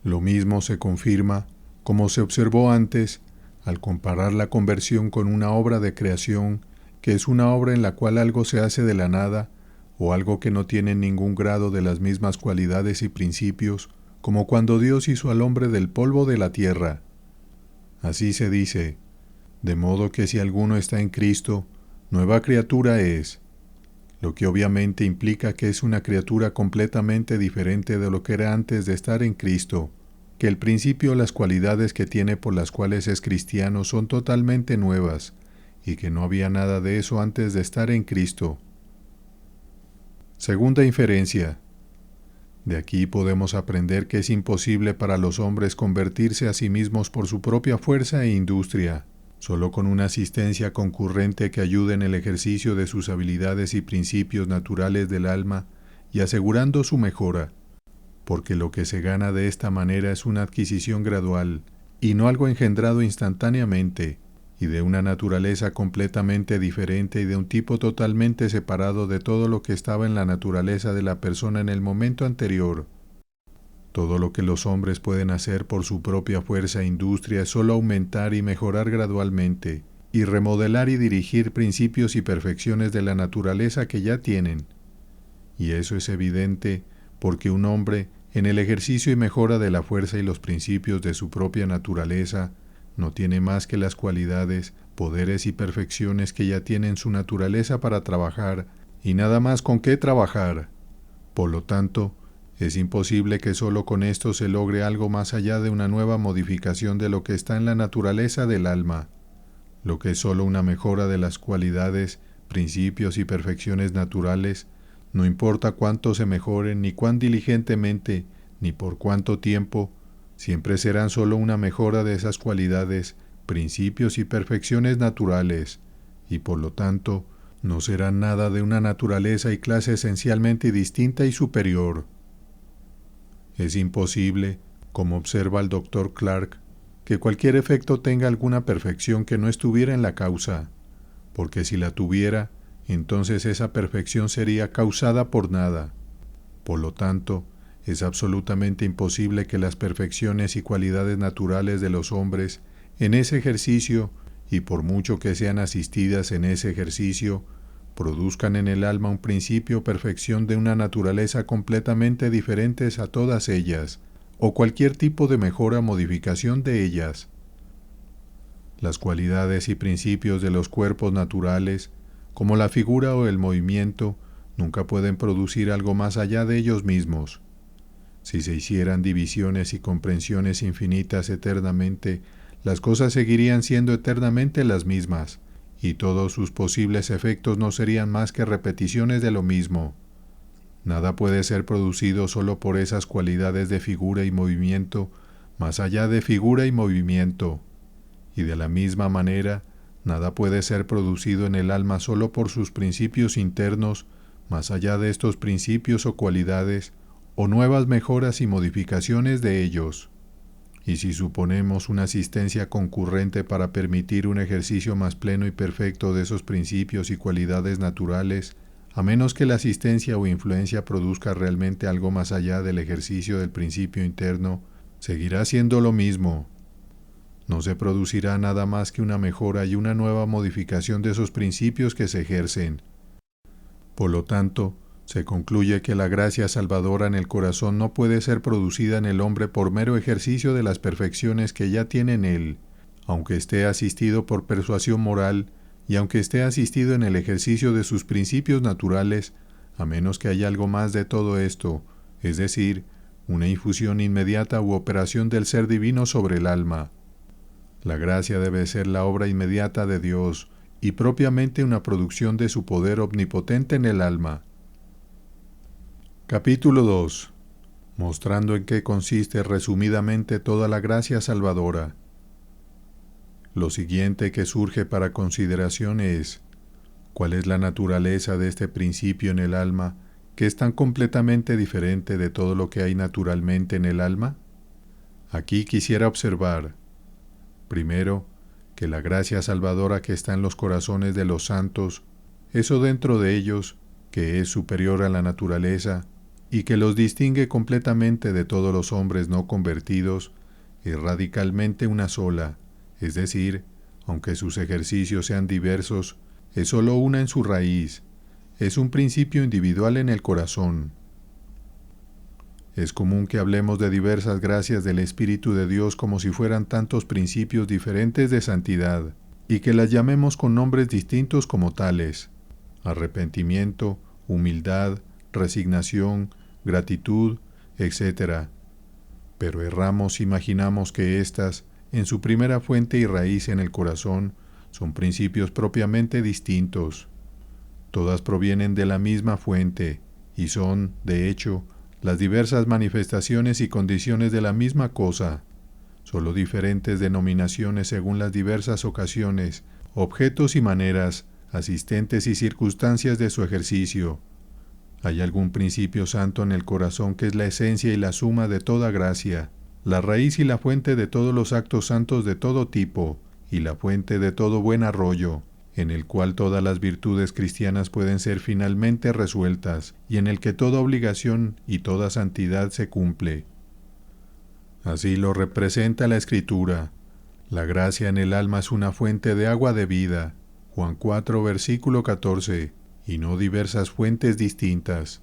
Lo mismo se confirma, como se observó antes, al comparar la conversión con una obra de creación, que es una obra en la cual algo se hace de la nada, o algo que no tiene ningún grado de las mismas cualidades y principios, como cuando Dios hizo al hombre del polvo de la tierra. Así se dice, de modo que si alguno está en Cristo, nueva criatura es, lo que obviamente implica que es una criatura completamente diferente de lo que era antes de estar en Cristo, que el principio o las cualidades que tiene por las cuales es cristiano son totalmente nuevas, y que no había nada de eso antes de estar en Cristo. Segunda inferencia. De aquí podemos aprender que es imposible para los hombres convertirse a sí mismos por su propia fuerza e industria, solo con una asistencia concurrente que ayude en el ejercicio de sus habilidades y principios naturales del alma y asegurando su mejora, porque lo que se gana de esta manera es una adquisición gradual y no algo engendrado instantáneamente, y de una naturaleza completamente diferente y de un tipo totalmente separado de todo lo que estaba en la naturaleza de la persona en el momento anterior. Todo lo que los hombres pueden hacer por su propia fuerza e industria es solo aumentar y mejorar gradualmente, y remodelar y dirigir principios y perfecciones de la naturaleza que ya tienen. Y eso es evidente porque un hombre, en el ejercicio y mejora de la fuerza y los principios de su propia naturaleza, no tiene más que las cualidades, poderes y perfecciones que ya tiene en su naturaleza para trabajar, y nada más con qué trabajar. Por lo tanto, es imposible que solo con esto se logre algo más allá de una nueva modificación de lo que está en la naturaleza del alma, lo que es solo una mejora de las cualidades, principios y perfecciones naturales, no importa cuánto se mejoren, ni cuán diligentemente, ni por cuánto tiempo, siempre serán solo una mejora de esas cualidades, principios y perfecciones naturales, y por lo tanto, no serán nada de una naturaleza y clase esencialmente distinta y superior. Es imposible, como observa el Dr. Clark, que cualquier efecto tenga alguna perfección que no estuviera en la causa, porque si la tuviera, entonces esa perfección sería causada por nada. Por lo tanto, es absolutamente imposible que las perfecciones y cualidades naturales de los hombres, en ese ejercicio, y por mucho que sean asistidas en ese ejercicio, produzcan en el alma un principio o perfección de una naturaleza completamente diferentes a todas ellas, o cualquier tipo de mejora o modificación de ellas. Las cualidades y principios de los cuerpos naturales, como la figura o el movimiento, nunca pueden producir algo más allá de ellos mismos. Si se hicieran divisiones y comprensiones infinitas eternamente, las cosas seguirían siendo eternamente las mismas, y todos sus posibles efectos no serían más que repeticiones de lo mismo. Nada puede ser producido solo por esas cualidades de figura y movimiento, más allá de figura y movimiento. Y de la misma manera, nada puede ser producido en el alma solo por sus principios internos, más allá de estos principios o cualidades, o nuevas mejoras y modificaciones de ellos. Y si suponemos una asistencia concurrente para permitir un ejercicio más pleno y perfecto de esos principios y cualidades naturales, a menos que la asistencia o influencia produzca realmente algo más allá del ejercicio del principio interno, seguirá siendo lo mismo. No se producirá nada más que una mejora y una nueva modificación de esos principios que se ejercen. Por lo tanto, se concluye que la gracia salvadora en el corazón no puede ser producida en el hombre por mero ejercicio de las perfecciones que ya tiene en él, aunque esté asistido por persuasión moral y aunque esté asistido en el ejercicio de sus principios naturales, a menos que haya algo más de todo esto, es decir, una infusión inmediata u operación del ser divino sobre el alma. La gracia debe ser la obra inmediata de Dios y propiamente una producción de su poder omnipotente en el alma. Capítulo 2. Mostrando en qué consiste resumidamente toda la gracia salvadora. Lo siguiente que surge para consideración es: ¿cuál es la naturaleza de este principio en el alma que es tan completamente diferente de todo lo que hay naturalmente en el alma? Aquí quisiera observar, primero, que la gracia salvadora que está en los corazones de los santos, eso dentro de ellos, que es superior a la naturaleza, y que los distingue completamente de todos los hombres no convertidos, es radicalmente una sola, es decir, aunque sus ejercicios sean diversos, es sólo una en su raíz, es un principio individual en el corazón. Es común que hablemos de diversas gracias del Espíritu de Dios como si fueran tantos principios diferentes de santidad, y que las llamemos con nombres distintos como tales: arrepentimiento, humildad, resignación, gratitud, etc. Pero erramos si imaginamos que éstas, en su primera fuente y raíz en el corazón, son principios propiamente distintos. Todas provienen de la misma fuente, y son, de hecho, las diversas manifestaciones y condiciones de la misma cosa, solo diferentes denominaciones según las diversas ocasiones, objetos y maneras, asistentes y circunstancias de su ejercicio. Hay algún principio santo en el corazón que es la esencia y la suma de toda gracia, la raíz y la fuente de todos los actos santos de todo tipo, y la fuente de todo buen arroyo, en el cual todas las virtudes cristianas pueden ser finalmente resueltas, y en el que toda obligación y toda santidad se cumple. Así lo representa la Escritura. La gracia en el alma es una fuente de agua de vida, Juan 4, versículo 14, y no diversas fuentes distintas.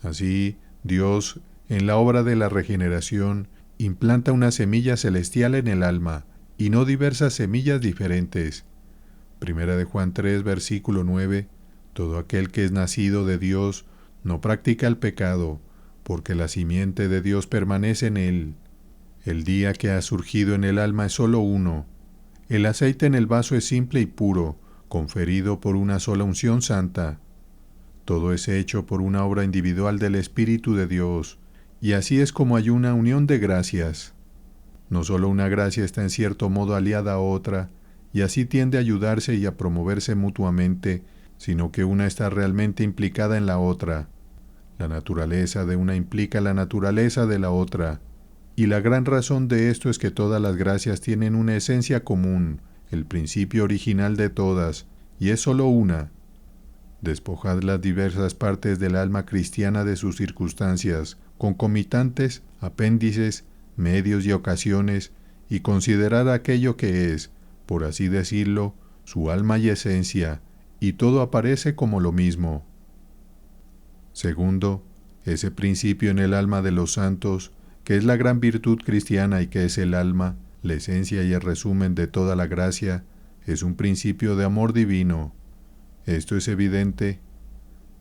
Así, Dios, en la obra de la regeneración, implanta una semilla celestial en el alma, y no diversas semillas diferentes. Primera de Juan 3, versículo 9, todo aquel que es nacido de Dios no practica el pecado, porque la simiente de Dios permanece en él. El día que ha surgido en el alma es solo uno. El aceite en el vaso es simple y puro, conferido por una sola unción santa. Todo es hecho por una obra individual del Espíritu de Dios, y así es como hay una unión de gracias. No solo una gracia está en cierto modo aliada a otra, y así tiende a ayudarse y a promoverse mutuamente, sino que una está realmente implicada en la otra. La naturaleza de una implica la naturaleza de la otra, y la gran razón de esto es que todas las gracias tienen una esencia común, el principio original de todas, y es sólo una. Despojad las diversas partes del alma cristiana de sus circunstancias, concomitantes, apéndices, medios y ocasiones, y considerad aquello que es, por así decirlo, su alma y esencia, y todo aparece como lo mismo. Segundo, ese principio en el alma de los santos, que es la gran virtud cristiana y que es el alma, la esencia y el resumen de toda la gracia, es un principio de amor divino. Esto es evidente,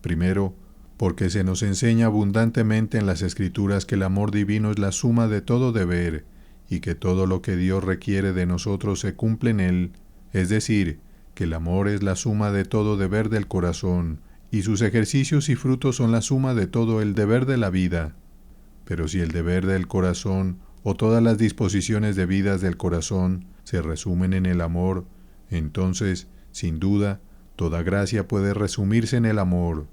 primero, porque se nos enseña abundantemente en las Escrituras que el amor divino es la suma de todo deber, y que todo lo que Dios requiere de nosotros se cumple en él, es decir, que el amor es la suma de todo deber del corazón, y sus ejercicios y frutos son la suma de todo el deber de la vida. Pero si el deber del corazón, o todas las disposiciones debidas del corazón, se resumen en el amor, entonces, sin duda, toda gracia puede resumirse en el amor.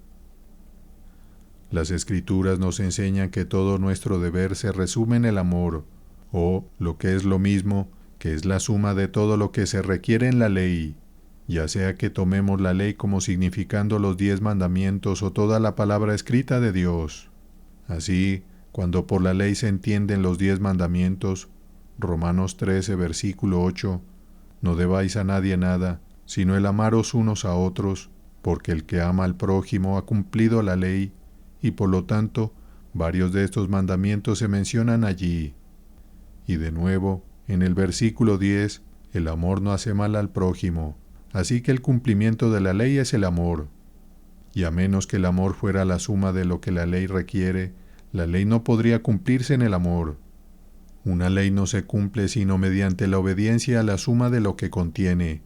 Las Escrituras nos enseñan que todo nuestro deber se resume en el amor, o, lo que es lo mismo, que es la suma de todo lo que se requiere en la ley, ya sea que tomemos la ley como significando los 10 mandamientos o toda la palabra escrita de Dios. Así, cuando por la ley se entienden los 10 mandamientos, Romanos 13, versículo 8, no debáis a nadie nada, sino el amaros unos a otros, porque el que ama al prójimo ha cumplido la ley, y por lo tanto, varios de estos mandamientos se mencionan allí. Y de nuevo, en el versículo 10, el amor no hace mal al prójimo, así que el cumplimiento de la ley es el amor. Y a menos que el amor fuera la suma de lo que la ley requiere, la ley no podría cumplirse en el amor. Una ley no se cumple sino mediante la obediencia a la suma de lo que contiene.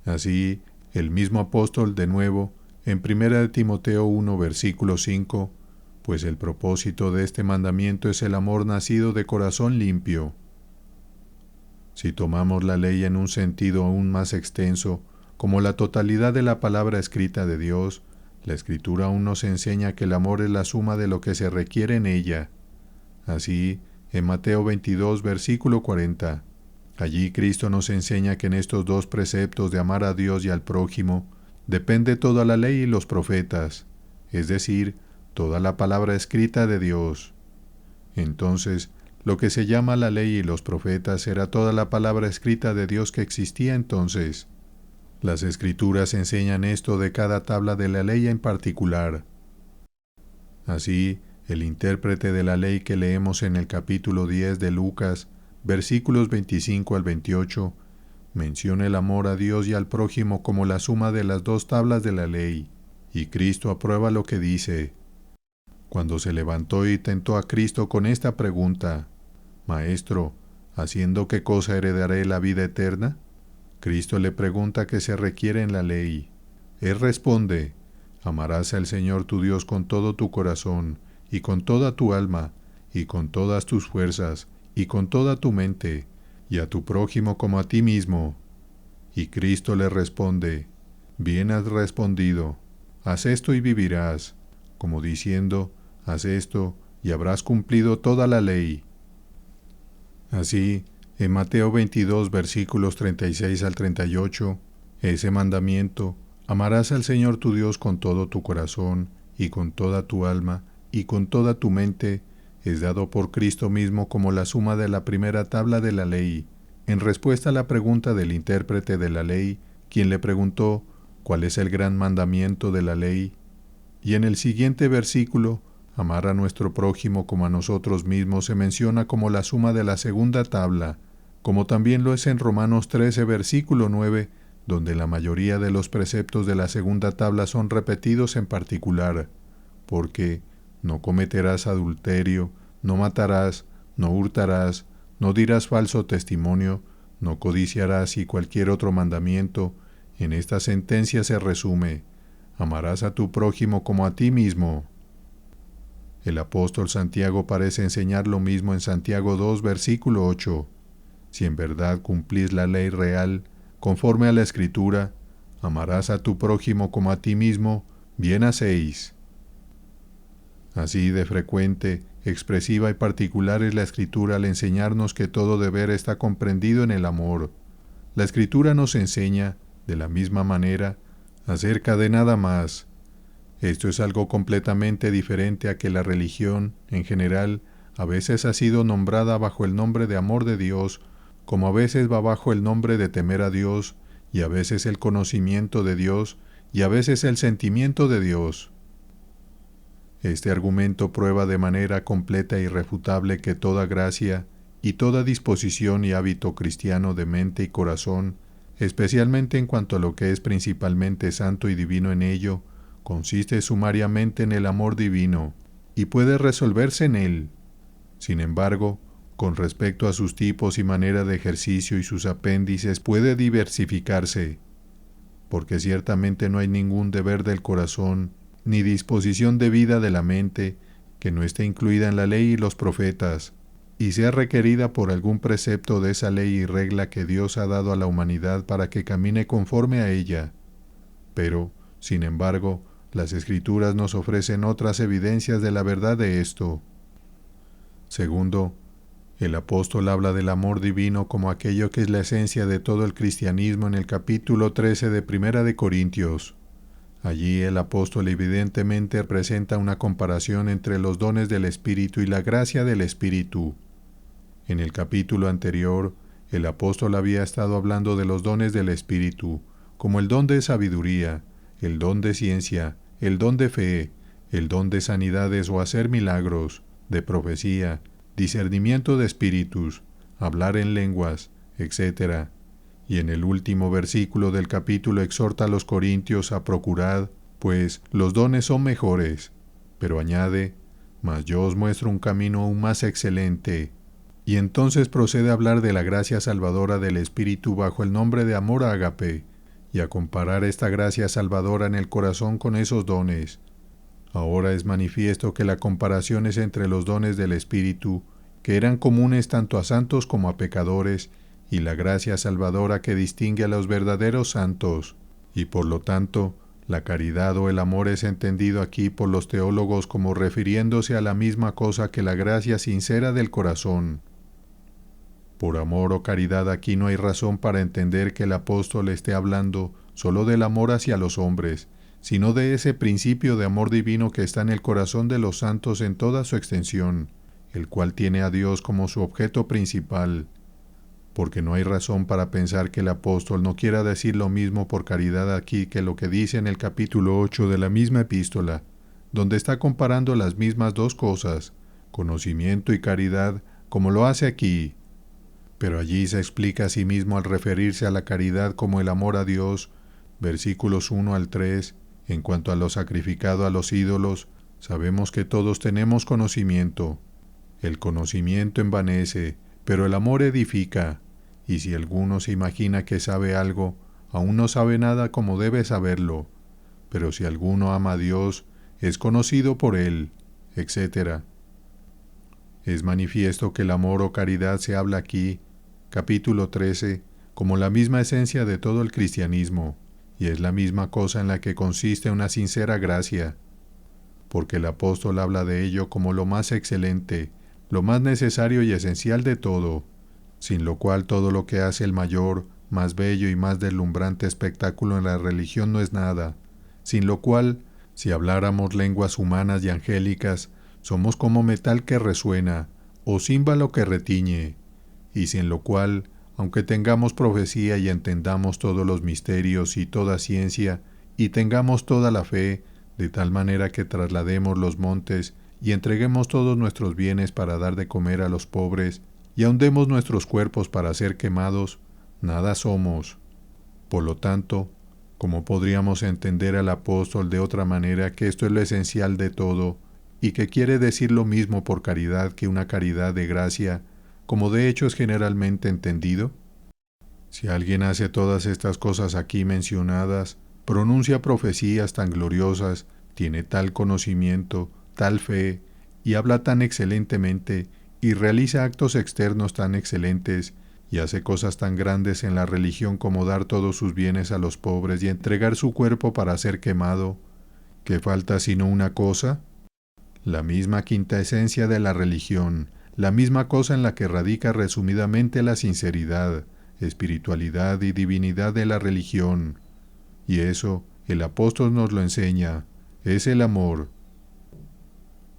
Así, el mismo apóstol de nuevo, en 1 Timoteo 1, versículo 5, pues el propósito de este mandamiento es el amor nacido de corazón limpio. Si tomamos la ley en un sentido aún más extenso, como la totalidad de la palabra escrita de Dios, la Escritura aún nos enseña que el amor es la suma de lo que se requiere en ella. Así, en Mateo 22, versículo 40, allí Cristo nos enseña que en estos dos preceptos de amar a Dios y al prójimo, depende toda la ley y los profetas, es decir, toda la palabra escrita de Dios. Entonces, lo que se llama la ley y los profetas era toda la palabra escrita de Dios que existía entonces. Las Escrituras enseñan esto de cada tabla de la ley en particular. Así, el intérprete de la ley que leemos en el capítulo 10 de Lucas, versículos 25 al 28, menciona el amor a Dios y al prójimo como la suma de las dos tablas de la ley, y Cristo aprueba lo que dice. Cuando se levantó y tentó a Cristo con esta pregunta, Maestro, ¿haciendo qué cosa heredaré la vida eterna? Cristo le pregunta qué se requiere en la ley. Él responde, amarás al Señor tu Dios con todo tu corazón, y con toda tu alma, y con todas tus fuerzas, y con toda tu mente, y a tu prójimo como a ti mismo. Y Cristo le responde, bien has respondido, haz esto y vivirás, como diciendo, haz esto y habrás cumplido toda la ley. Así, en Mateo 22, versículos 36 al 38, ese mandamiento, amarás al Señor tu Dios con todo tu corazón, y con toda tu alma, y con toda tu mente, es dado por Cristo mismo como la suma de la primera tabla de la ley, en respuesta a la pregunta del intérprete de la ley, quien le preguntó, ¿cuál es el gran mandamiento de la ley? Y en el siguiente versículo, amar a nuestro prójimo como a nosotros mismos se menciona como la suma de la segunda tabla, como también lo es en Romanos 13, versículo 9, donde la mayoría de los preceptos de la segunda tabla son repetidos en particular, porque no cometerás adulterio, no matarás, no hurtarás, no dirás falso testimonio, no codiciarás y cualquier otro mandamiento. En esta sentencia se resume, amarás a tu prójimo como a ti mismo. El apóstol Santiago parece enseñar lo mismo en Santiago 2, versículo 8. Si en verdad cumplís la ley real, conforme a la Escritura, amarás a tu prójimo como a ti mismo, bien hacéis. Así de frecuente, expresiva y particular es la Escritura al enseñarnos que todo deber está comprendido en el amor. La Escritura nos enseña, de la misma manera, acerca de nada más. Esto es algo completamente diferente a que la religión, en general, a veces ha sido nombrada bajo el nombre de amor de Dios, como a veces va bajo el nombre de temer a Dios, y a veces el conocimiento de Dios, y a veces el sentimiento de Dios. Este argumento prueba de manera completa e irrefutable que toda gracia y toda disposición y hábito cristiano de mente y corazón, especialmente en cuanto a lo que es principalmente santo y divino en ello, consiste sumariamente en el amor divino, y puede resolverse en él. Sin embargo, con respecto a sus tipos y manera de ejercicio y sus apéndices puede diversificarse, porque ciertamente no hay ningún deber del corazón, ni disposición de vida de la mente, que no esté incluida en la ley y los profetas, y sea requerida por algún precepto de esa ley y regla que Dios ha dado a la humanidad para que camine conforme a ella. Pero, sin embargo, Las Escrituras nos ofrecen otras evidencias de la verdad de esto. Segundo, el apóstol habla del amor divino como aquello que es la esencia de todo el cristianismo en el capítulo 13 de Primera de Corintios. Allí el apóstol evidentemente presenta una comparación entre los dones del Espíritu y la gracia del Espíritu. En el capítulo anterior, el apóstol había estado hablando de los dones del Espíritu, como el don de sabiduría, el don de ciencia, el don de fe, el don de sanidades o hacer milagros, de profecía, discernimiento de espíritus, hablar en lenguas, etc. Y en el último versículo del capítulo exhorta a los corintios a procurar, pues los dones son mejores, pero añade, mas yo os muestro un camino aún más excelente. Y entonces procede a hablar de la gracia salvadora del Espíritu bajo el nombre de amor ágape, y a comparar esta gracia salvadora en el corazón con esos dones. Ahora es manifiesto que la comparación es entre los dones del Espíritu, que eran comunes tanto a santos como a pecadores, y la gracia salvadora que distingue a los verdaderos santos, y por lo tanto, la caridad o el amor es entendido aquí por los teólogos como refiriéndose a la misma cosa que la gracia sincera del corazón. Por amor o caridad aquí no hay razón para entender que el apóstol esté hablando solo del amor hacia los hombres, sino de ese principio de amor divino que está en el corazón de los santos en toda su extensión, el cual tiene a Dios como su objeto principal. Porque no hay razón para pensar que el apóstol no quiera decir lo mismo por caridad aquí que lo que dice en el capítulo 8 de la misma epístola, donde está comparando las mismas dos cosas, conocimiento y caridad, como lo hace aquí. Pero allí se explica a sí mismo al referirse a la caridad como el amor a Dios, versículos 1 al 3, en cuanto a lo sacrificado a los ídolos, sabemos que todos tenemos conocimiento. El conocimiento envanece, pero el amor edifica, y si alguno se imagina que sabe algo, aún no sabe nada como debe saberlo, pero si alguno ama a Dios, es conocido por él, etc. Es manifiesto que el amor o caridad se habla aquí, capítulo 13, como la misma esencia de todo el cristianismo, y es la misma cosa en la que consiste una sincera gracia, porque el apóstol habla de ello como lo más excelente, lo más necesario y esencial de todo, sin lo cual todo lo que hace el mayor, más bello y más deslumbrante espectáculo en la religión no es nada, sin lo cual, si habláramos lenguas humanas y angélicas, somos como metal que resuena, o címbalo que retiñe, y sin lo cual, aunque tengamos profecía y entendamos todos los misterios y toda ciencia, y tengamos toda la fe, de tal manera que traslademos los montes y entreguemos todos nuestros bienes para dar de comer a los pobres, y ahondemos nuestros cuerpos para ser quemados, nada somos. Por lo tanto, ¿cómo podríamos entender al apóstol de otra manera que esto es lo esencial de todo, y que quiere decir lo mismo por caridad que una caridad de gracia, como de hecho es generalmente entendido? Si alguien hace todas estas cosas aquí mencionadas, pronuncia profecías tan gloriosas, tiene tal conocimiento, tal fe, y habla tan excelentemente, y realiza actos externos tan excelentes, y hace cosas tan grandes en la religión como dar todos sus bienes a los pobres y entregar su cuerpo para ser quemado, ¿qué falta sino una cosa? La misma quinta esencia de la religión, la misma cosa en la que radica resumidamente la sinceridad, espiritualidad y divinidad de la religión. Y eso, el apóstol nos lo enseña, es el amor.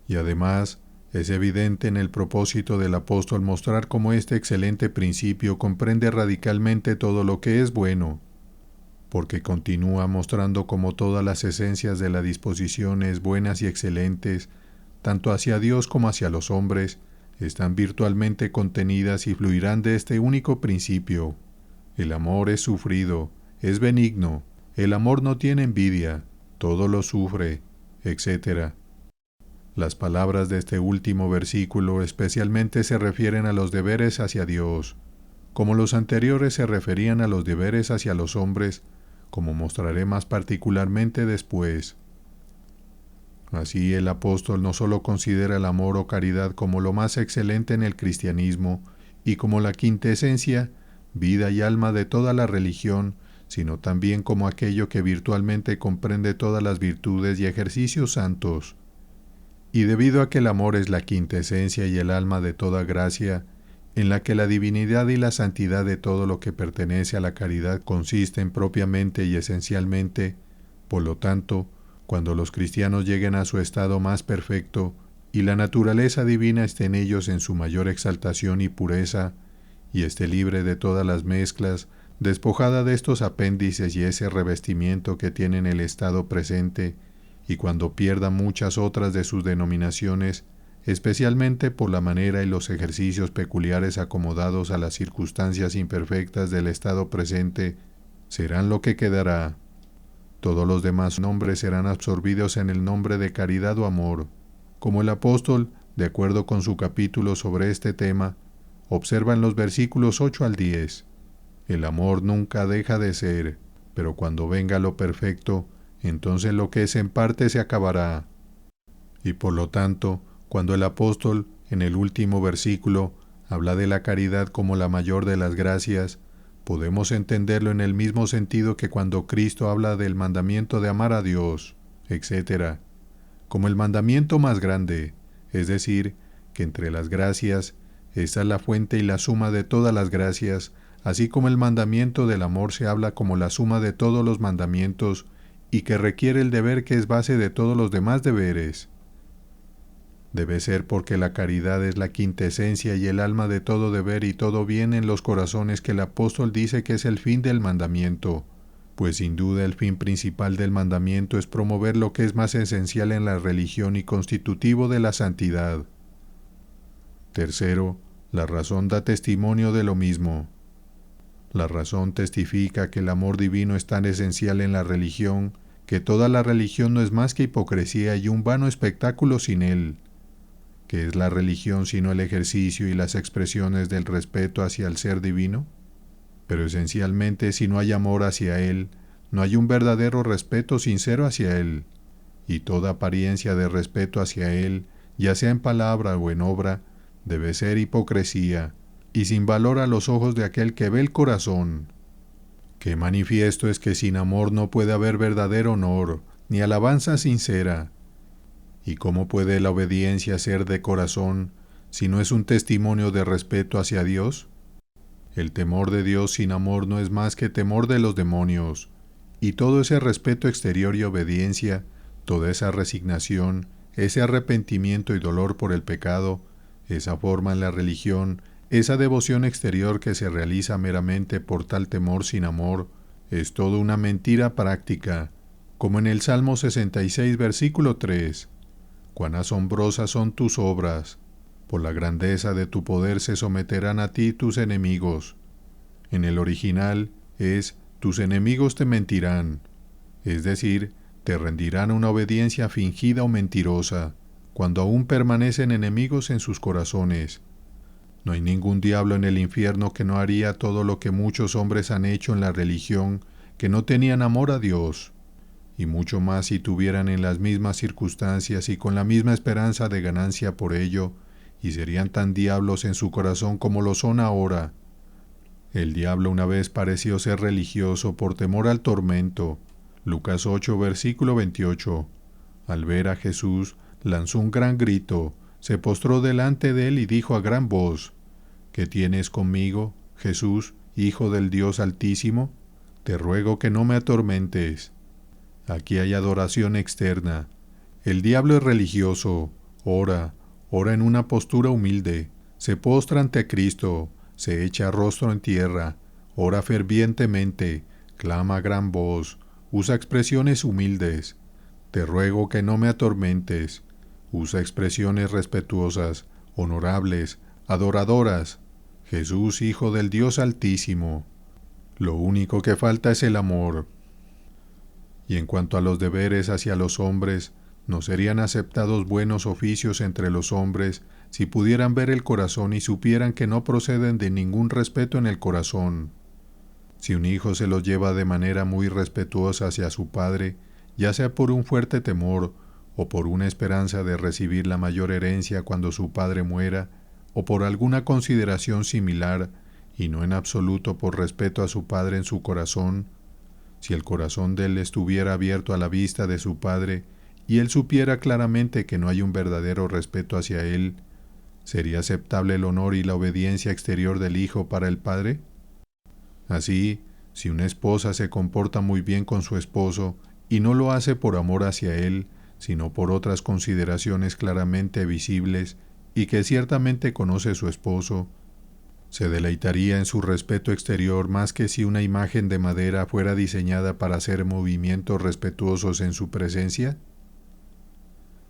Y además, es evidente en el propósito del apóstol mostrar cómo este excelente principio comprende radicalmente todo lo que es bueno, porque continúa mostrando cómo todas las esencias de las disposiciones buenas y excelentes, tanto hacia Dios como hacia los hombres, están virtualmente contenidas y fluirán de este único principio. El amor es sufrido, es benigno, el amor no tiene envidia, todo lo sufre, etc. Las palabras de este último versículo especialmente se refieren a los deberes hacia Dios, como los anteriores se referían a los deberes hacia los hombres, como mostraré más particularmente después. Así el apóstol no solo considera el amor o caridad como lo más excelente en el cristianismo y como la quintesencia, vida y alma de toda la religión, sino también como aquello que virtualmente comprende todas las virtudes y ejercicios santos. Y debido a que el amor es la quintesencia y el alma de toda gracia, en la que la divinidad y la santidad de todo lo que pertenece a la caridad consisten propiamente y esencialmente, por lo tanto, cuando los cristianos lleguen a su estado más perfecto, y la naturaleza divina esté en ellos en su mayor exaltación y pureza, y esté libre de todas las mezclas, despojada de estos apéndices y ese revestimiento que tiene en el estado presente, y cuando pierda muchas otras de sus denominaciones, especialmente por la manera y los ejercicios peculiares acomodados a las circunstancias imperfectas del estado presente, serán lo que quedará. Todos los demás nombres serán absorbidos en el nombre de caridad o amor. Como el apóstol, de acuerdo con su capítulo sobre este tema, observa en los versículos 8 al 10, el amor nunca deja de ser, pero cuando venga lo perfecto, entonces lo que es en parte se acabará. Y por lo tanto, cuando el apóstol, en el último versículo, habla de la caridad como la mayor de las gracias, podemos entenderlo en el mismo sentido que cuando Cristo habla del mandamiento de amar a Dios, etc., como el mandamiento más grande, es decir, que entre las gracias, esta es la fuente y la suma de todas las gracias, así como el mandamiento del amor se habla como la suma de todos los mandamientos y que requiere el deber que es base de todos los demás deberes. Debe ser porque la caridad es la quintesencia y el alma de todo deber y todo bien en los corazones que el apóstol dice que es el fin del mandamiento, pues sin duda el fin principal del mandamiento es promover lo que es más esencial en la religión y constitutivo de la santidad. Tercero, la razón da testimonio de lo mismo. La razón testifica que el amor divino es tan esencial en la religión que toda la religión no es más que hipocresía y un vano espectáculo sin él. ¿Qué es la religión sino el ejercicio y las expresiones del respeto hacia el ser divino? Pero esencialmente, si no hay amor hacia él, no hay un verdadero respeto sincero hacia él, y toda apariencia de respeto hacia él, ya sea en palabra o en obra, debe ser hipocresía, y sin valor a los ojos de aquel que ve el corazón. Qué manifiesto es que sin amor no puede haber verdadero honor, ni alabanza sincera. ¿Y cómo puede la obediencia ser de corazón, si no es un testimonio de respeto hacia Dios? El temor de Dios sin amor no es más que temor de los demonios, y todo ese respeto exterior y obediencia, toda esa resignación, ese arrepentimiento y dolor por el pecado, esa forma en la religión, esa devoción exterior que se realiza meramente por tal temor sin amor, es toda una mentira práctica, como en el Salmo 66, versículo 3. Cuán asombrosas son tus obras, por la grandeza de tu poder se someterán a ti tus enemigos. En el original es, tus enemigos te mentirán, es decir, te rendirán una obediencia fingida o mentirosa, cuando aún permanecen enemigos en sus corazones. No hay ningún diablo en el infierno que no haría todo lo que muchos hombres han hecho en la religión, que no tenían amor a Dios, y mucho más si tuvieran en las mismas circunstancias y con la misma esperanza de ganancia por ello, y serían tan diablos en su corazón como lo son ahora. El diablo una vez pareció ser religioso por temor al tormento. Lucas 8, versículo 28. Al ver a Jesús, lanzó un gran grito, se postró delante de él y dijo a gran voz, ¿qué tienes conmigo, Jesús, Hijo del Dios Altísimo? Te ruego que no me atormentes. Aquí hay adoración externa. El diablo es religioso, ora en una postura humilde, se postra ante Cristo, se echa rostro en tierra, ora fervientemente, clama a gran voz, usa expresiones humildes. Te ruego que no me atormentes. Usa expresiones respetuosas, honorables, adoradoras. Jesús, Hijo del Dios Altísimo. Lo único que falta es el amor. Y en cuanto a los deberes hacia los hombres, no serían aceptados buenos oficios entre los hombres si pudieran ver el corazón y supieran que no proceden de ningún respeto en el corazón. Si un hijo se los lleva de manera muy respetuosa hacia su padre, ya sea por un fuerte temor o por una esperanza de recibir la mayor herencia cuando su padre muera, o por alguna consideración similar, y no en absoluto por respeto a su padre en su corazón, Si el corazón de él estuviera abierto a la vista de su Padre, y él supiera claramente que no hay un verdadero respeto hacia él, ¿sería aceptable el honor y la obediencia exterior del Hijo para el Padre? Así, si una esposa se comporta muy bien con su esposo, y no lo hace por amor hacia él, sino por otras consideraciones claramente visibles, y que ciertamente conoce su esposo, ¿se deleitaría en su respeto exterior más que si una imagen de madera fuera diseñada para hacer movimientos respetuosos en su presencia?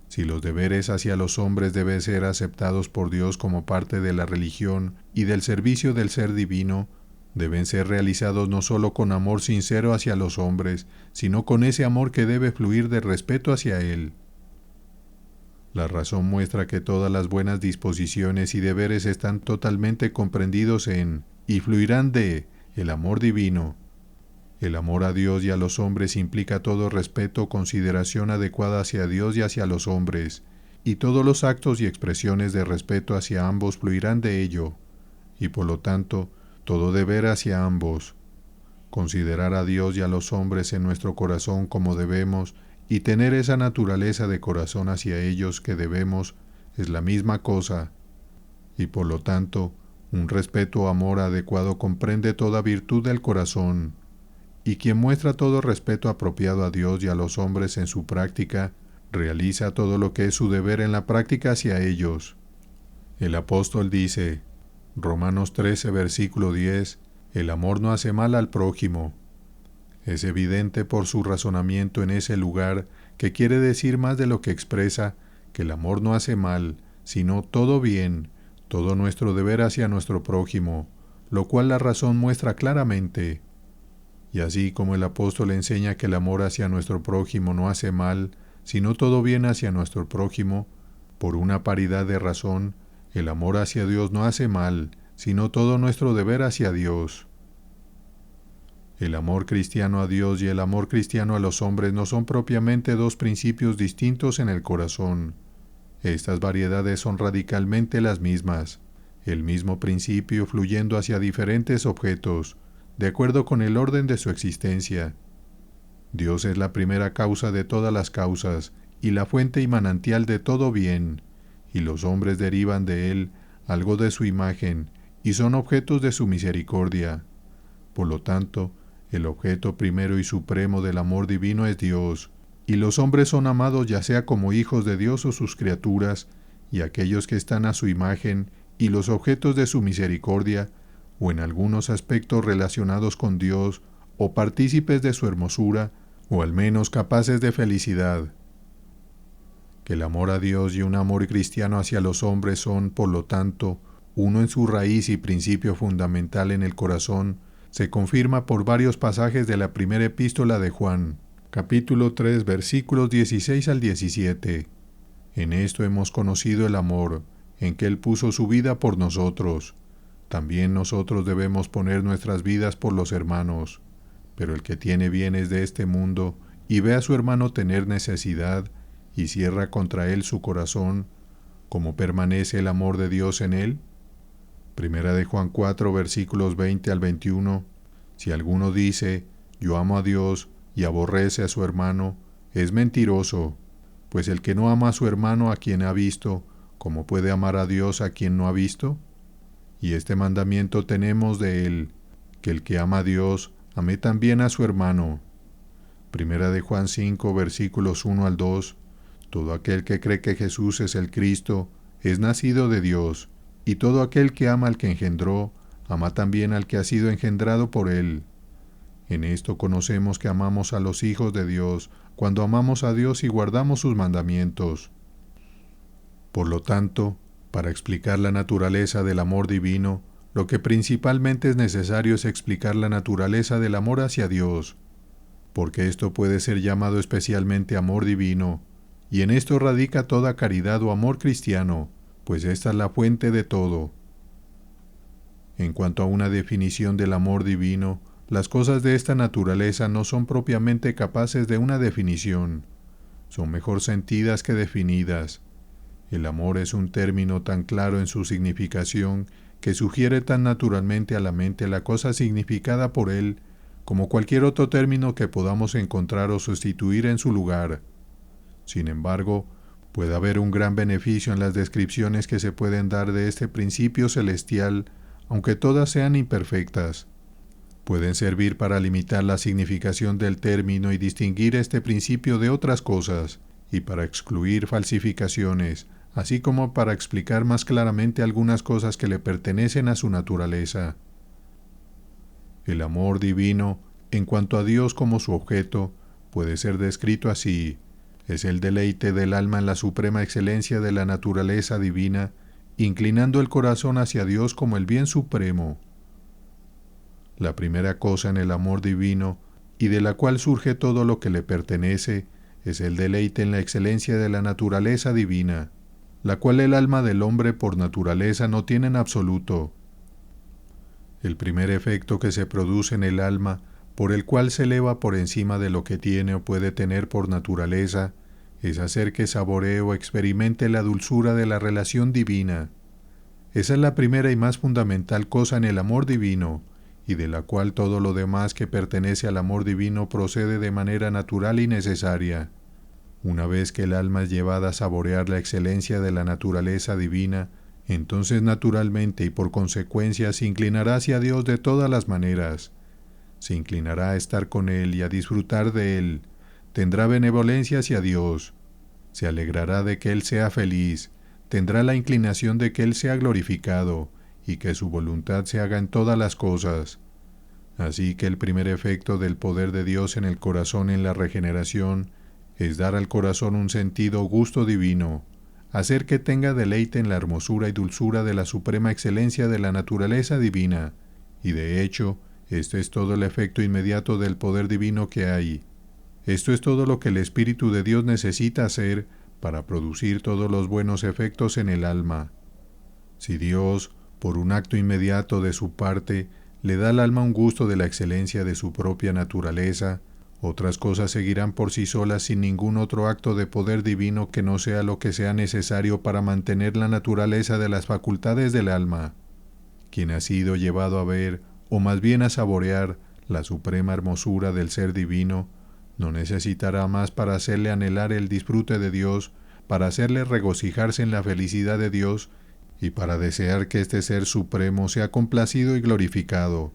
Si los deberes hacia los hombres deben ser aceptados por Dios como parte de la religión y del servicio del ser divino, deben ser realizados no solo con amor sincero hacia los hombres, sino con ese amor que debe fluir de respeto hacia Él. La razón muestra que todas las buenas disposiciones y deberes están totalmente comprendidos en, y fluirán de, el amor divino. El amor a Dios y a los hombres implica todo respeto o consideración adecuada hacia Dios y hacia los hombres, y todos los actos y expresiones de respeto hacia ambos fluirán de ello, y por lo tanto, todo deber hacia ambos. Considerar a Dios y a los hombres en nuestro corazón como debemos, y tener esa naturaleza de corazón hacia ellos que debemos, es la misma cosa, y por lo tanto, un respeto o amor adecuado comprende toda virtud del corazón, y quien muestra todo respeto apropiado a Dios y a los hombres en su práctica, realiza todo lo que es su deber en la práctica hacia ellos. El apóstol dice, Romanos 13, versículo 10, el amor no hace mal al prójimo. Es evidente por su razonamiento en ese lugar, que quiere decir más de lo que expresa, que el amor no hace mal, sino todo bien, todo nuestro deber hacia nuestro prójimo, lo cual la razón muestra claramente. Y así como el apóstol enseña que el amor hacia nuestro prójimo no hace mal, sino todo bien hacia nuestro prójimo, por una paridad de razón, el amor hacia Dios no hace mal, sino todo nuestro deber hacia Dios. El amor cristiano a Dios y el amor cristiano a los hombres no son propiamente dos principios distintos en el corazón. Estas variedades son radicalmente las mismas, el mismo principio fluyendo hacia diferentes objetos, de acuerdo con el orden de su existencia. Dios es la primera causa de todas las causas y la fuente y manantial de todo bien, y los hombres derivan de Él algo de su imagen y son objetos de su misericordia. Por lo tanto, el objeto primero y supremo del amor divino es Dios, y los hombres son amados ya sea como hijos de Dios o sus criaturas, y aquellos que están a su imagen y los objetos de su misericordia, o en algunos aspectos relacionados con Dios, o partícipes de su hermosura, o al menos capaces de felicidad. Que el amor a Dios y un amor cristiano hacia los hombres son, por lo tanto, uno en su raíz y principio fundamental en el corazón, se confirma por varios pasajes de la primera epístola de Juan, capítulo 3, versículos 16 al 17. En esto hemos conocido el amor, en que Él puso su vida por nosotros. También nosotros debemos poner nuestras vidas por los hermanos. Pero el que tiene bienes de este mundo y ve a su hermano tener necesidad y cierra contra él su corazón, ¿cómo permanece el amor de Dios en él? Primera de Juan 4, versículos 20 al 21. Si alguno dice, yo amo a Dios y aborrece a su hermano, es mentiroso, pues el que no ama a su hermano a quien ha visto, ¿cómo puede amar a Dios a quien no ha visto? Y este mandamiento tenemos de él, que el que ama a Dios, ame también a su hermano. Primera de Juan 5, versículos 1 al 2. Todo aquel que cree que Jesús es el Cristo, es nacido de Dios, y todo aquel que ama al que engendró, ama también al que ha sido engendrado por él. En esto conocemos que amamos a los hijos de Dios, cuando amamos a Dios y guardamos sus mandamientos. Por lo tanto, para explicar la naturaleza del amor divino, lo que principalmente es necesario es explicar la naturaleza del amor hacia Dios, porque esto puede ser llamado especialmente amor divino, y en esto radica toda caridad o amor cristiano, pues esta es la fuente de todo. En cuanto a una definición del amor divino, las cosas de esta naturaleza no son propiamente capaces de una definición, son mejor sentidas que definidas. El amor es un término tan claro en su significación que sugiere tan naturalmente a la mente la cosa significada por él, como cualquier otro término que podamos encontrar o sustituir en su lugar. Sin embargo, puede haber un gran beneficio en las descripciones que se pueden dar de este principio celestial, aunque todas sean imperfectas. Pueden servir para limitar la significación del término y distinguir este principio de otras cosas, y para excluir falsificaciones, así como para explicar más claramente algunas cosas que le pertenecen a su naturaleza. El amor divino, en cuanto a Dios como su objeto, puede ser descrito así: es el deleite del alma en la suprema excelencia de la naturaleza divina, inclinando el corazón hacia Dios como el bien supremo. La primera cosa en el amor divino, y de la cual surge todo lo que le pertenece, es el deleite en la excelencia de la naturaleza divina, la cual el alma del hombre por naturaleza no tiene en absoluto. El primer efecto que se produce en el alma, por el cual se eleva por encima de lo que tiene o puede tener por naturaleza, es hacer que saboree o experimente la dulzura de la relación divina. Esa es la primera y más fundamental cosa en el amor divino, y de la cual todo lo demás que pertenece al amor divino procede de manera natural y necesaria. Una vez que el alma es llevada a saborear la excelencia de la naturaleza divina, entonces naturalmente y por consecuencia se inclinará hacia Dios de todas las maneras. Se inclinará a estar con Él y a disfrutar de Él. Tendrá benevolencia hacia Dios. Se alegrará de que Él sea feliz. Tendrá la inclinación de que Él sea glorificado y que su voluntad se haga en todas las cosas. Así que el primer efecto del poder de Dios en el corazón en la regeneración es dar al corazón un sentido gusto divino, hacer que tenga deleite en la hermosura y dulzura de la suprema excelencia de la naturaleza divina, y de hecho, este es todo el efecto inmediato del poder divino que hay. Esto es todo lo que el Espíritu de Dios necesita hacer para producir todos los buenos efectos en el alma. Si Dios, por un acto inmediato de su parte, le da al alma un gusto de la excelencia de su propia naturaleza, otras cosas seguirán por sí solas sin ningún otro acto de poder divino que no sea lo que sea necesario para mantener la naturaleza de las facultades del alma. Quien ha sido llevado a ver, o más bien a saborear, la suprema hermosura del ser divino, no necesitará más para hacerle anhelar el disfrute de Dios, para hacerle regocijarse en la felicidad de Dios, y para desear que este Ser Supremo sea complacido y glorificado.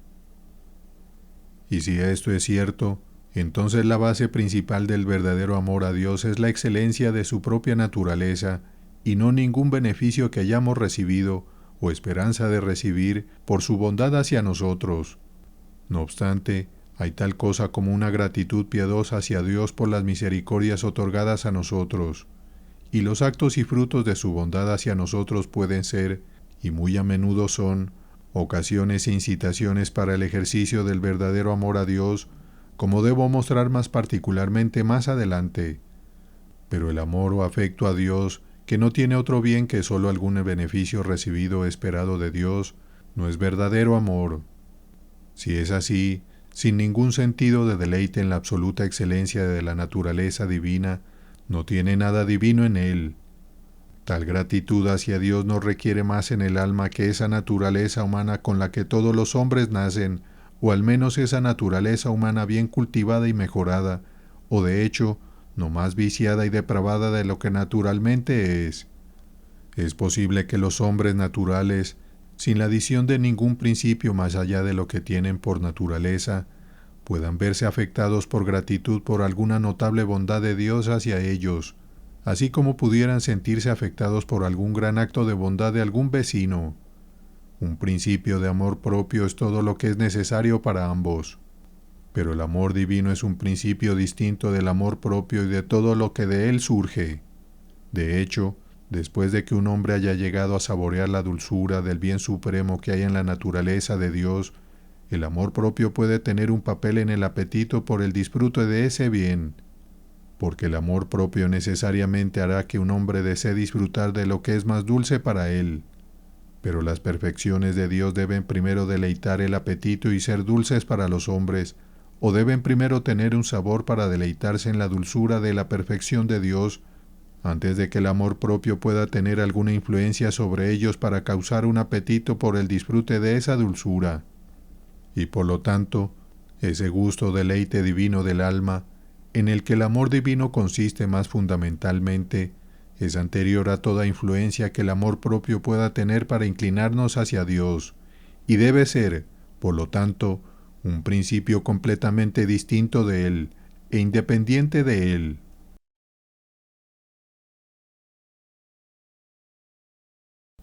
Y si esto es cierto, entonces la base principal del verdadero amor a Dios es la excelencia de su propia naturaleza, y no ningún beneficio que hayamos recibido o esperanza de recibir por su bondad hacia nosotros. No obstante, hay tal cosa como una gratitud piadosa hacia Dios por las misericordias otorgadas a nosotros, y los actos y frutos de su bondad hacia nosotros pueden ser, y muy a menudo son, ocasiones e incitaciones para el ejercicio del verdadero amor a Dios, como debo mostrar más particularmente más adelante. Pero el amor o afecto a Dios, que no tiene otro bien que solo algún beneficio recibido o esperado de Dios, no es verdadero amor. Si es así, sin ningún sentido de deleite en la absoluta excelencia de la naturaleza divina, no tiene nada divino en él. Tal gratitud hacia Dios no requiere más en el alma que esa naturaleza humana con la que todos los hombres nacen, o al menos esa naturaleza humana bien cultivada y mejorada, o de hecho, no más viciada y depravada de lo que naturalmente es. Es posible que los hombres naturales, sin la adición de ningún principio más allá de lo que tienen por naturaleza, puedan verse afectados por gratitud por alguna notable bondad de Dios hacia ellos, así como pudieran sentirse afectados por algún gran acto de bondad de algún vecino. Un principio de amor propio es todo lo que es necesario para ambos. Pero el amor divino es un principio distinto del amor propio y de todo lo que de él surge. De hecho, después de que un hombre haya llegado a saborear la dulzura del bien supremo que hay en la naturaleza de Dios, el amor propio puede tener un papel en el apetito por el disfrute de ese bien, porque el amor propio necesariamente hará que un hombre desee disfrutar de lo que es más dulce para él. Pero las perfecciones de Dios deben primero deleitar el apetito y ser dulces para los hombres, o deben primero tener un sabor para deleitarse en la dulzura de la perfección de Dios, antes de que el amor propio pueda tener alguna influencia sobre ellos para causar un apetito por el disfrute de esa dulzura. Y por lo tanto, Ese gusto deleite divino del alma, en el que el amor divino consiste más fundamentalmente, es anterior a toda influencia que el amor propio pueda tener para inclinarnos hacia Dios, y debe ser, por lo tanto, un principio completamente distinto de Él e independiente de Él.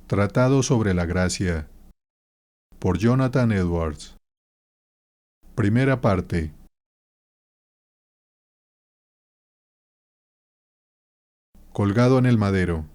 Tratado sobre la Gracia, por Jonathan Edwards. Primera parte. Colgado en el madero.